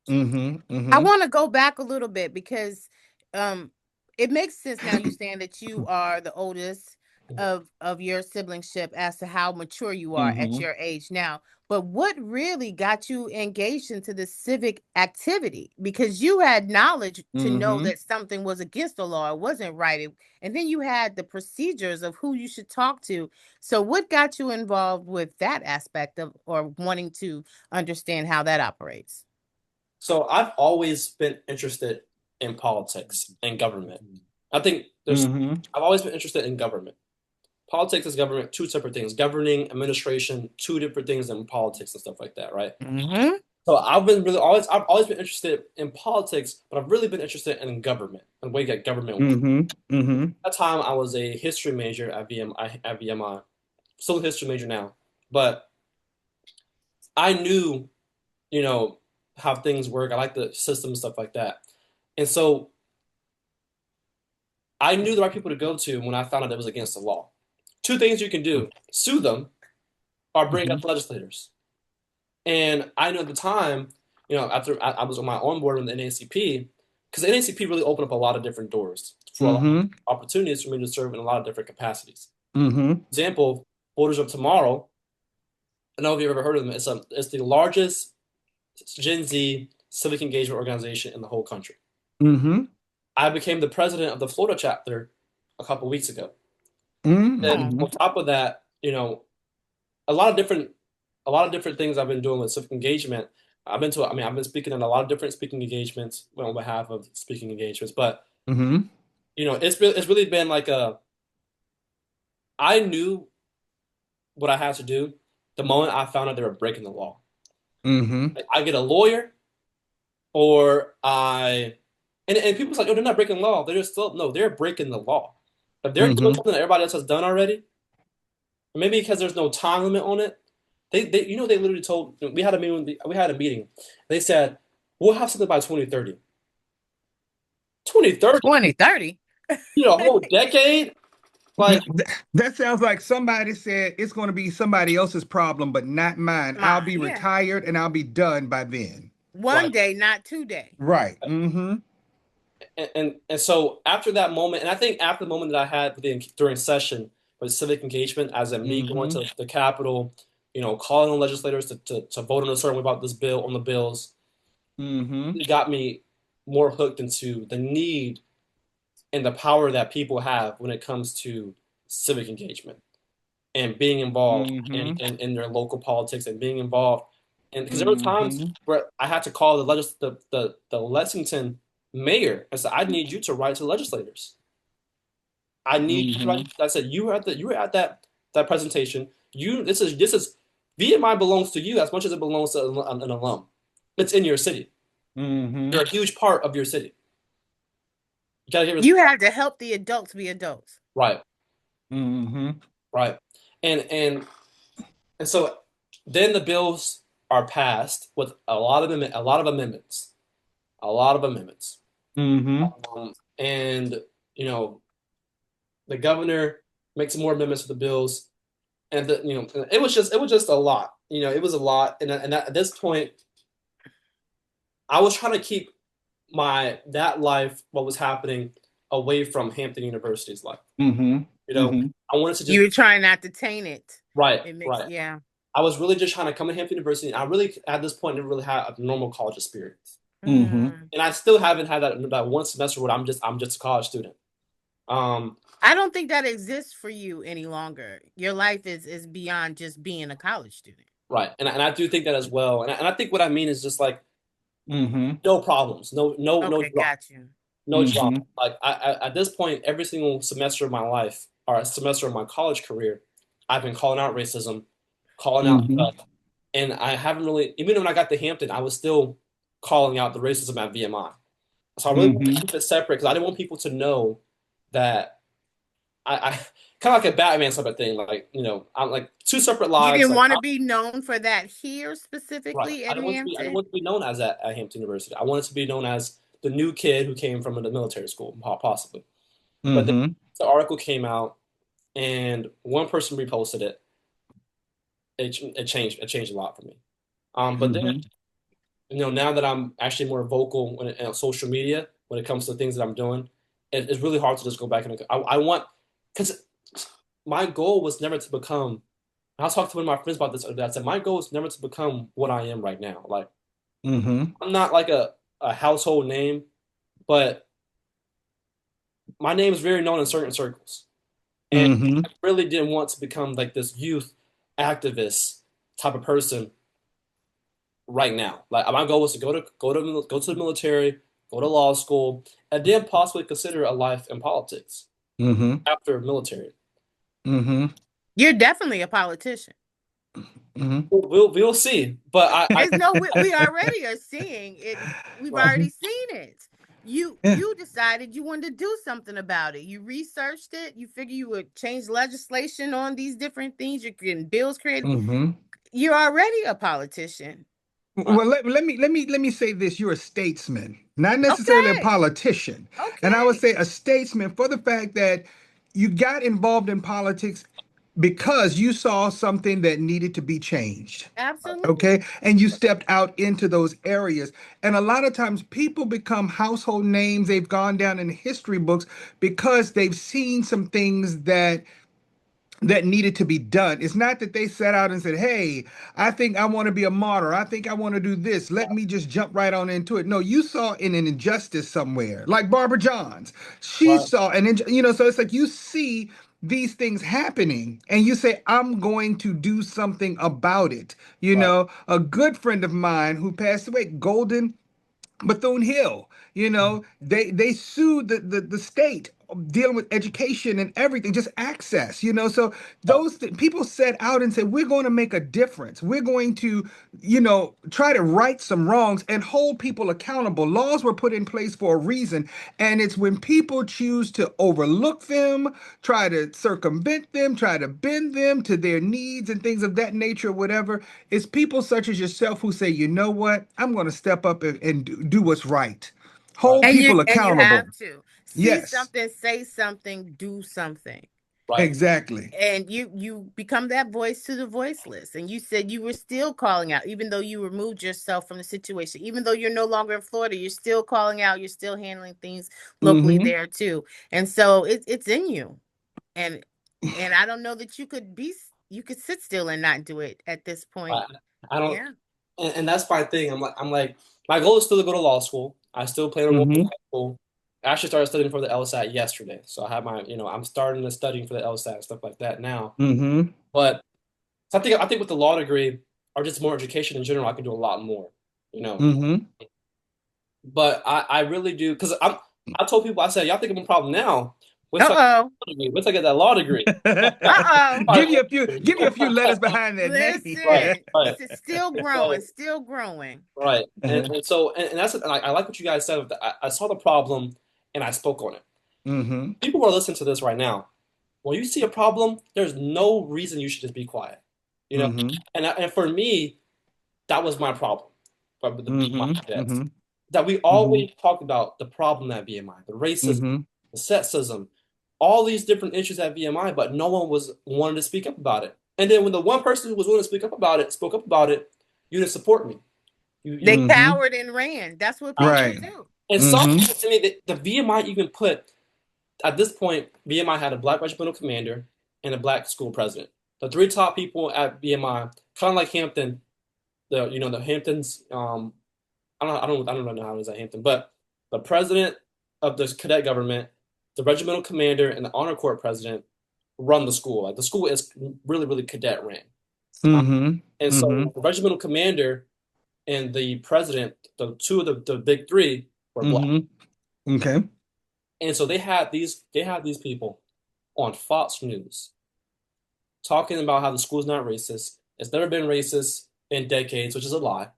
Mm-hmm. I Mm-hmm. want to go back a little bit because um it makes sense now you saying that you are the oldest of your siblingship as to how mature you are at Mm-hmm. your age now. But what really got you engaged into the civic activity? Because you had knowledge to know Mm-hmm. that something was against the law, it wasn't right. And then you had the procedures of who you should talk to. So what got you involved with that aspect of or wanting to understand how that operates? So I've always been interested in politics and government. I think Mm-hmm. I've always been interested in government. Politics is government, two separate things. Governing, administration, two different things than politics and stuff like that, right? Mm-hmm. So I've always been interested in politics, but I've really been interested in government and the way that government works. Mm-hmm. Mm-hmm. At that time, I was a history major at VMI, still a history major now, but I knew, you know, how things work. I like the system and stuff like that. And so I knew the right people to go to when I found out it was against the law. Two things you can do: sue them or bring Mm-hmm. up legislators. And I know at the time, after I was on my onboard with the NACP, because the NACP really opened up a lot of different doors for a lot of Mm-hmm. opportunities for me to serve in a lot of different capacities. Mm-hmm. Example, Voters of Tomorrow. I don't know if you've ever heard of them. It's the largest Gen Z civic engagement organization in the whole country. Mm-hmm. I became the president of the Florida chapter a couple weeks ago. And Mm-hmm. on top of that, a lot of different a lot of different things I've been doing with civic engagement. I've been speaking in a lot of different speaking engagements on behalf of speaking engagements, but Mm-hmm. it's really been like I knew what I had to do the moment I found out they were breaking the law. Mm-hmm. Like, I get a lawyer or and people's like, oh, they're not breaking the law. They're just still no, they're breaking the law. If they're doing Mm-hmm. something that everybody else has done already, maybe because there's no time limit on it. They literally told we had a meeting. We had a meeting. They said we'll have something by 2030. 2030, 2030. a whole decade. Like, That sounds like somebody said it's going to be somebody else's problem, but not mine. I'll Mine, be yeah. retired and I'll be done by then. One right, day, not 2 day. Right. Mm-hmm. and so after that moment, and I think after the moment that I had during session with civic engagement, as in me going Mm-hmm. to the Capitol, calling on legislators to vote in a certain way about this bill on the bills, Mm-hmm. it got me more hooked into the need and the power that people have when it comes to civic engagement and being involved Mm-hmm. in their local politics and being involved. And because there were times Mm-hmm. where I had to call the Lexington mayor and said, I need you to write to the legislators. I need you to write. Mm-hmm. I said, you were at that presentation. This is VMI belongs to you as much as it belongs to an alum. It's in your city. Mm-hmm. You're a huge part of your city. You gotta give us You have to help the adults be adults. right. Mm-hmm. Right. And so then the bills are passed with a lot of amendments. A lot of amendments. Mm-hmm. And the governor makes more amendments to the bills. And it was just a lot. It was a lot. And at this point, I was trying to keep that life, what was happening, away from Hampton University's life. Mm-hmm. You know, Mm-hmm. I wanted to just You were trying not to taint it. right, It makes right. yeah. I was really just trying to come to Hampton University. And I really, at this point, didn't really have a normal college experience. Mm-hmm. And I still haven't had that one semester where I'm just a college student. I don't think that exists for you any longer. Your life is beyond just being a college student. Right, and I do think that as well. And I think what I mean is just like Mm-hmm. no problems, no Okay, drama, got you. no drama. Mm-hmm. Like at this point, every single semester of my life or a semester of my college career, I've been calling out racism, calling out Mm-hmm. stuff, and I haven't really. Even when I got to Hampton, I was still calling out the racism at VMI. So I really want to Mm-hmm. keep it separate because I didn't want people to know that I kind of like a Batman type of thing. Like, I'm like two separate You lives. didn't Like, want to be known for that here right. specifically I at didn't want to be. I didn't Hampton? want to be known as at Hampton University. I wanted to be known as the new kid who came from the military school, possibly. But then Mm-hmm. the article came out, and one person reposted it. It changed a lot for me. But then Mm-hmm. now that I'm actually more vocal on social media when it comes to things that I'm doing, it's really hard to just go back and I want because my goal was never to become. I was talking to one of my friends about this other day. I said my goal is never to become what I am right now. Like Mm-hmm. I'm not like a household name, but my name is very known in certain circles. And Mm-hmm. I really didn't want to become like this youth activist type of person right now. Like my goal was to go to the military, go to law school, and then possibly consider a life in politics Mm-hmm. after military. Mm-hmm. You're definitely a politician. Mm-hmm. We'll see. But I It's no, we already are seeing it. We've right, already seen it. You Yeah. you decided you wanted to do something about it. You researched it. You figure you would change legislation on these different things. You're getting bills created. Mm-hmm. You're already a politician. right, Well, let me say this. You're a statesman, not necessarily a Okay. politician. And I would Okay. say a statesman for the fact that you got involved in politics because you saw something that needed to be changed. Absolutely. Okay. And you stepped out into those areas. And a lot of times people become household names. They've gone down in history books because they've seen some things that needed to be done. It's not that they set out and said, "Hey, I think I want to be a martyr. I think I want to do this. Let me just jump right on into it." No, you saw an injustice somewhere, like Barbara Johns. She right, saw so it's like you see these things happening and you say, "I'm going to do something about it." right, A good friend of mine who passed away, Golden Bethune-Hill, they sued the state dealing with education and everything, just access, so right, people set out and said, we're going to make a difference. We're going to, try to right some wrongs and hold people accountable. Laws were put in place for a reason. And it's when people choose to overlook them, try to circumvent them, try to bend them to their needs and things of that nature, whatever. It's people such as yourself who say, you know what, I'm going to step up and do what's right. right, Hold people And you have accountable. to see Yes, something, say something, do something. right. exactly. And you become that voice to the voiceless. And you said you were still calling out, even though you removed yourself from the situation, even though you're no longer in Florida, you're still calling out, you're still handling things locally Mm-hmm. there too. And so it's in you. And I don't know that you could sit still and not do it at this point. Right. I don't, Yeah. and that's my thing. I'm like, my goal is still to go to law school. I still plan on going to Mm-hmm. high school. I actually started studying for the LSAT yesterday, so I have I'm starting to studying for the LSAT and stuff like that now. Mm-hmm. But so I think with the law degree or just more education in general, I can do a lot more. You know, Mm-hmm. but I really do because I told people I said y'all think I'm a problem now. Wait till I get Uh-oh. that law degree. Wait till I get that law degree. Uh-oh. Give you a few letters behind that name. Right, Listen, right. still growing, So still growing. right, and that's and I like what you guys said. I saw the problem and I spoke on it. Mm-hmm. People who are listening to this right now, when you see a problem, there's no reason you should just be quiet. You know, Mm-hmm. and for me, that was my problem. But with the BMI Mm-hmm. cadets, Mm-hmm. that we Mm-hmm. always talk about the problem at VMI, the racism, Mm-hmm. the sexism, all these different issues at VMI, but no one was wanting to speak up about it. And then when the one person who was willing to speak up about it spoke up about it, you didn't support me. You They Mm-hmm. cowered and ran. That's what people Right. do. and some Mm-hmm. people to me the VMI even put at this point, VMI had a black regimental commander and a black school president. The three top people at VMI, kind of like Hampton, the Hamptons. I don't know how it is at Hampton, but the president of the cadet government, the regimental commander, and the honor corps president run the school. Like the school is really really cadet ran, Mm-hmm. and Mm-hmm. so the regimental commander and the president, the two of the big three, were black. Mm-hmm. Okay. And so they had these people on Fox News talking about how the school's not racist. It's never been racist in decades, which is a lie.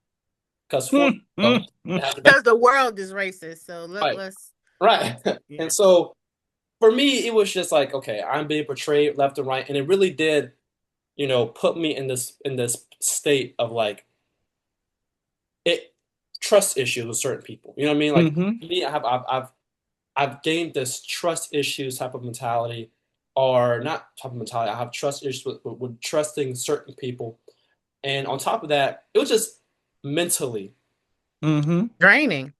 because 4 years ago, it had to be Because the world is racist. So right, let's right. yeah. And so for me, it was just like, okay, I'm being portrayed left and right, and it really did, put me in this state of like it trust issues with certain people. You know what I mean? Like Mm-hmm. me, I've gained this trust issues type of mentality, or not type of mentality. I have trust issues with trusting certain people, and on top of that, it was just mentally Mm-hmm. Draining.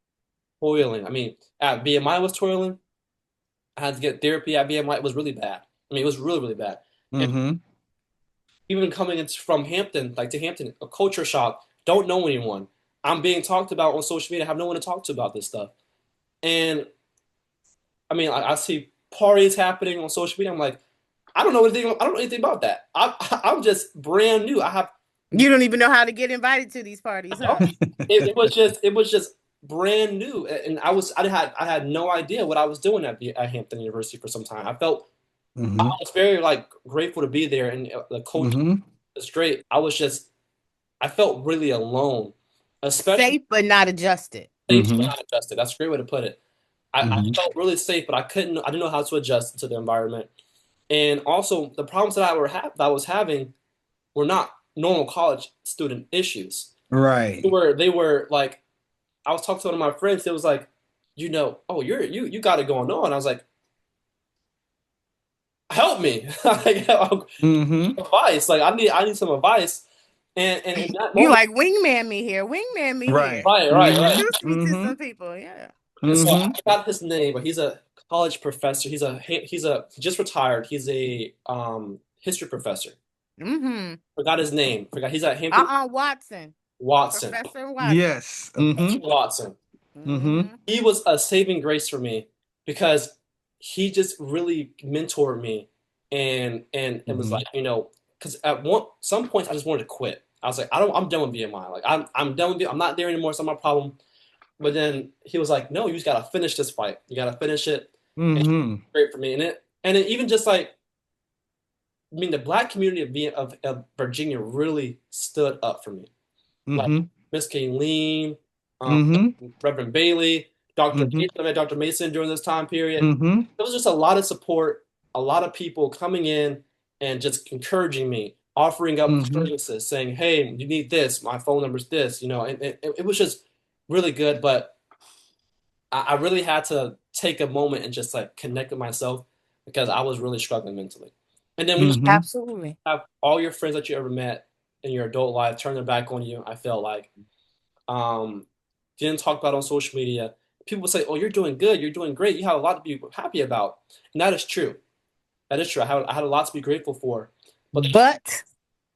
toiling. I mean, at VMI was toiling. I had to get therapy at VMI. It was really bad. I mean, it was really, really bad. And Mm-hmm. even coming in from Hampton, like to Hampton, a culture shock. Don't know anyone. I'm being talked about on social media. I have no one to talk to about this stuff. And I mean, I see parties happening on social media. I'm like, I don't know anything. I don't know anything about that. I'm just brand new. I have You don't even know how to get invited to these parties, no. huh? It was just brand new, and I had no idea what I was doing at Hampton University for some time. I Mm-hmm. was very like grateful to be there, and the culture Mm-hmm. was great. I felt really alone, especially Safe but not adjusted. safe but Mm-hmm. not adjusted. That's a great way to put it. I Mm-hmm. felt really safe, but I didn't know how to adjust to the environment. And also, the problems that I was having were not normal college student issues. They Right. were they were like I was talking to one of my friends. It was like, oh, you got it going on. I was like, help me, like, Mm-hmm. advice. Like I need some advice. And in that You moment, like wingman me here, wingman me Right. here. right, right, right. Introduce me to Mm-hmm. some people. Yeah. And so I Mm-hmm. forgot his name, but he's a college professor. He just retired. He's a history professor. Mm-hmm. Forgot his name. Forgot he's at Hampton Watson. Watson. Professor Watson. Yes. Professor Mm-hmm. Watson. Mm-hmm. Mm-hmm. He was a saving grace for me because he just really mentored me and was Mm-hmm. like, because at some points I just wanted to quit. I was like, I'm done with BMI. Like I'm done with it. I'm not there anymore. It's not my problem. But then he was like, no, you just gotta finish this fight. You gotta finish it. And it's Mm-hmm. great for me. And it even just like, I mean, the black community of Virginia really stood up for me. Like Mm-hmm. Miss Kayleen, um, Mm-hmm. Reverend Bailey, Dr. Mm-hmm. Mason. I met Dr. Mason during this time period. Mm-hmm. There was just a lot of support, a lot of people coming in and just encouraging me, offering up Mm-hmm. services, saying, "Hey, you need this. My phone number's this." And it was just really good. But I really had to take a moment and just like connect with myself because I was really struggling mentally. And then when you Mm-hmm. Absolutely. have all your friends that you ever met in your adult life turn their back on you, I felt like um, didn't talk about on social media. People say, "Oh, you're doing good. You're doing great. You have a lot to be happy about," and that is true. That is true. I had a lot to be grateful for, but But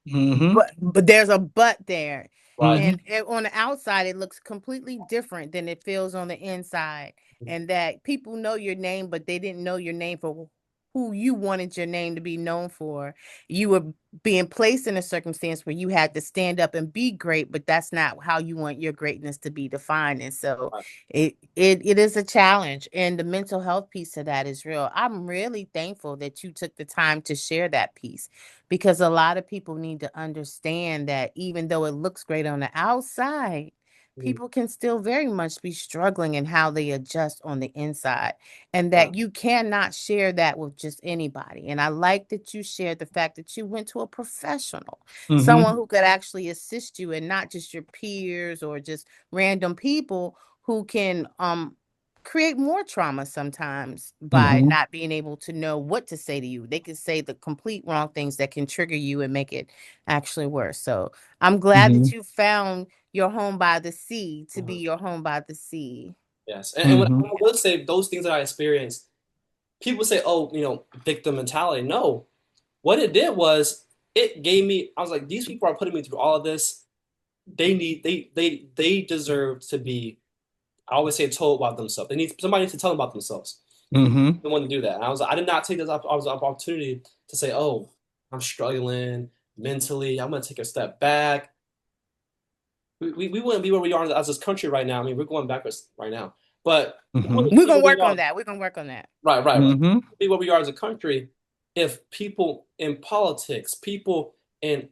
Mm-hmm. but there's a but there. right, Mm-hmm. And on the outside, it looks completely different than it feels on the inside. And that people know your name, but they didn't know your name for who you wanted your name to be known for. You were being placed in a circumstance where you had to stand up and be great, but that's not how you want your greatness to be defined. And so right, it is a challenge. And the mental health piece of that is real. I'm really thankful that you took the time to share that piece because a lot of people need to understand that even though it looks great on the outside, mm, people can still very much be struggling in how they adjust on the inside, and right, that you cannot share that with just anybody. And I like that you shared the fact that you went to a professional, Mm-hmm. someone who could actually assist you and not just your peers or just random people who can create more trauma sometimes by Mm-hmm. not being able to know what to say to you. They can say the complete wrong things that can trigger you and make it actually worse. So I'm glad Mm-hmm. that you found your home by the sea to be mhm, your home by the sea. yes. And when Mm-hmm. I would say those things that I experienced, people say, "Oh, victim mentality." No, what it did was it gave me. I was like, these people are putting me through all of this. They deserve to be. I always say told about themselves. They need somebody to tell them about themselves. And Mm-hmm. I want to do that. And I did not take this opportunity to say, "Oh, I'm struggling mentally. I'm going to take a step back." We wouldn't be where we are as this country right now. I mean, we're going backwards right now, but we Mm-hmm. wouldn't We're be where gonna we work are. on that. We're gonna work on that. Right, right, right. Mm-hmm. Be where we are as a country if people in politics, people in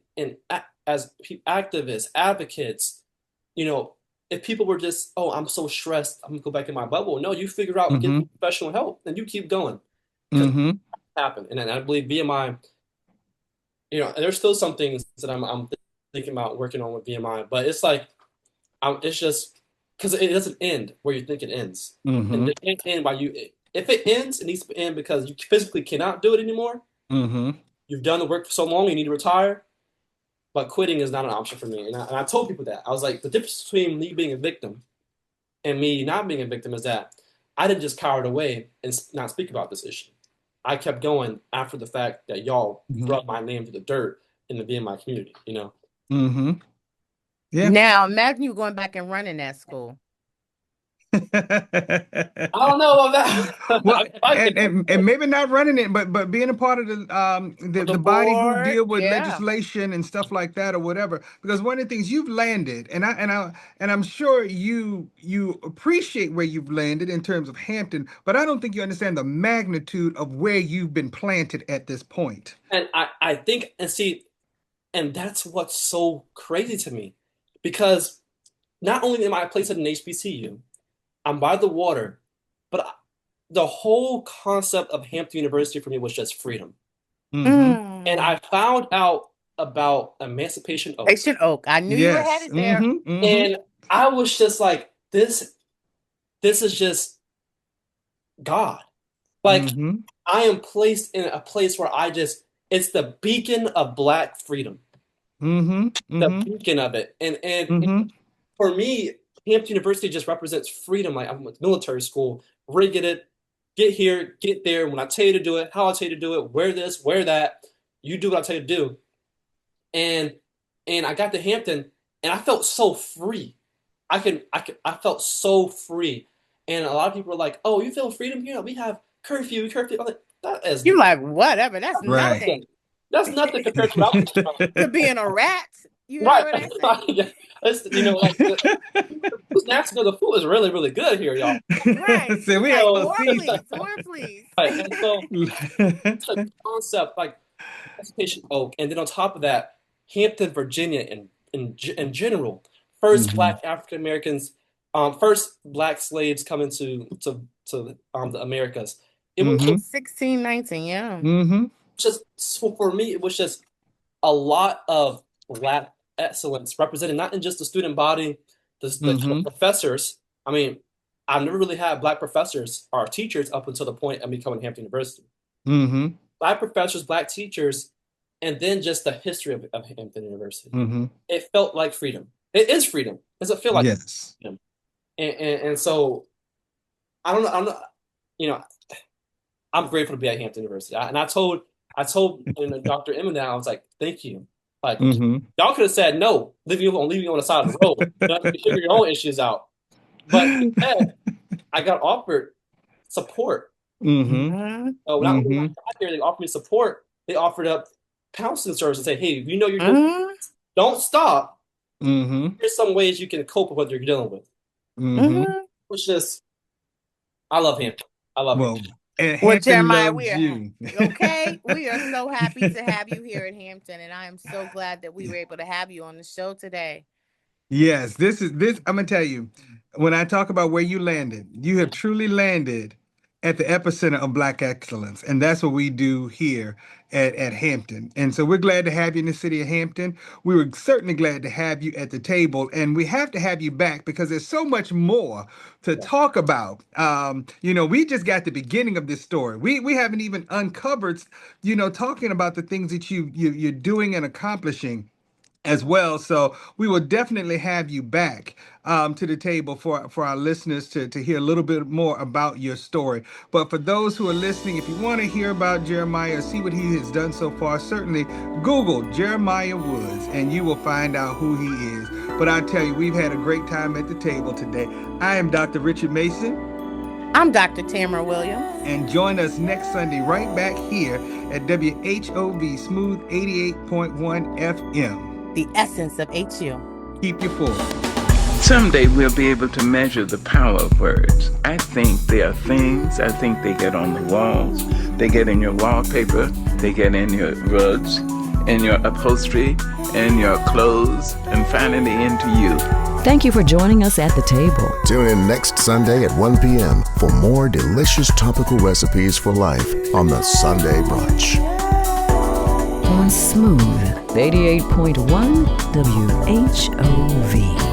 as activists, advocates, you know, if people were just, oh, I'm so stressed, I'm gonna go back in my bubble. No, you figure out, get professional help, and you keep going because Mm-hmm. it happen. And I believe VMI, there's still some things that I'm thinking about working on with VMI, but it's like, it's just because it doesn't end where you think it ends, and Mm-hmm. it can't end by you. If it ends, it needs to end because you physically cannot do it anymore. Mm-hmm. You've done the work for so long, you need to retire. But quitting is not an option for me. And I told people that. I was like, the difference between me being a victim and me not being a victim is that I didn't just cower it away and not speak about this issue. I kept going after the fact that y'all brought my name to the dirt in the VMI community, Mm-hmm. Yeah. Now imagine you going back and running that school. I don't know about that. Well, If I could and maybe not running it, but being a part of the the body who board, deal with yeah. legislation and stuff like that or whatever. Because one of the things you've landed, and I'm sure you appreciate where you've landed in terms of Hampton, but I don't think you understand the magnitude of where you've been planted at this point. And I think, and see, and that's what's so crazy to me. Because not only am I placed at an HBCU, I'm by the water, but the whole concept of Hampton University for me was just freedom. Mm-hmm. And I found out about Emancipation Oak. Station Oak. I knew you were Yes. headed there. Mm-hmm. Mm-hmm. And I was just like, this is just God. Like, Mm-hmm. I am placed in a place where it's the beacon of Black freedom. Mm-hmm. The Mm-hmm. beacon of it. And Mm-hmm. for me, Hampton University just represents freedom. Like, I'm with military school, rigged it, get here, get there. When I tell you to do it, how I tell you to do it, wear this, wear that, you do what I tell you to do. And I got to Hampton and I felt so free. I felt so free. And a lot of people are like, "Oh, you feel freedom here? We have curfew." I'm like, that is You're like, whatever, that's Right. nothing. That's nothing compared to what I was doing. To being a rat. You Right. heard what I said? Yeah. It's, like the snacks, the food is really, really good here, y'all. Right. So we Like, have more to see. please, more please. Right. And so it's a concept like Emancipation Oak, and then on top of that, Hampton, Virginia, in general, first Mhm. Black African Americans, first Black slaves coming to the Americas. It was Mhm. 1619, yeah. Mm-hmm. just, so for me, it was just a lot of Black excellence represented not in just the student body, the professors. I mean, I've never really had Black professors or teachers up until the point of me coming to Hampton University. Mm-hmm. Black professors, Black teachers, and then just the history of Hampton University. Mm-hmm. It felt like freedom. It is freedom. Does it feel like Yes. freedom? And so I don't know. I'm grateful to be at Hampton University. I told Dr. Emmett, I was like, thank you. Like, Mm-hmm. y'all could have said no, leave you on the side of the road. You have to figure your own issues out. But instead, I got offered support. Mm-hmm. Mhm. So not only I got here, they offered me support. They offered up counseling services and say, hey, you know you're Mhm. don't stop. Mm-hmm. Here's some ways you can cope with what you're dealing with. Mm-hmm. Mhm. Which just, I love Hampton. I love Well, Hampton. and Well, Hampton Jeremiah, loves we are you. okay. We are so happy to have you here in Hampton, and I am so glad that we were able to have you on the show today. Yes, this. I'm gonna tell you, when I talk about where you landed, you have truly landed at the epicenter of Black excellence, and that's what we do here at Hampton. And so we're glad to have you in the city of Hampton. We were certainly glad to have you at the table, and we have to have you back because there's so much more to talk about. We just got the beginning of this story. We haven't even uncovered, talking about the things that you're doing and accomplishing as well. So we will definitely have you back to the table for our listeners to hear a little bit more about your story. But for those who are listening, if you want to hear about Jeremiah or see what he has done so far, certainly Google Jeremiah Woods and you will find out who he is. But I tell you, we've had a great time at the table today. I am Dr. Richard Mason. I'm Dr. Tamara Williams. And join us next Sunday right back here at WHOV Smooth 88.1 FM. The essence of HU. Keep you full. Someday we'll be able to measure the power of words. I think they are things. I think they get on the walls. They get in your wallpaper. They get in your rugs. in your upholstery, in your clothes, and finally into you. Thank you for joining us at the table. Tune in next Sunday at 1 p.m. for more delicious topical recipes for life on the Sunday Brunch. On Smooth 88.1 WHOV.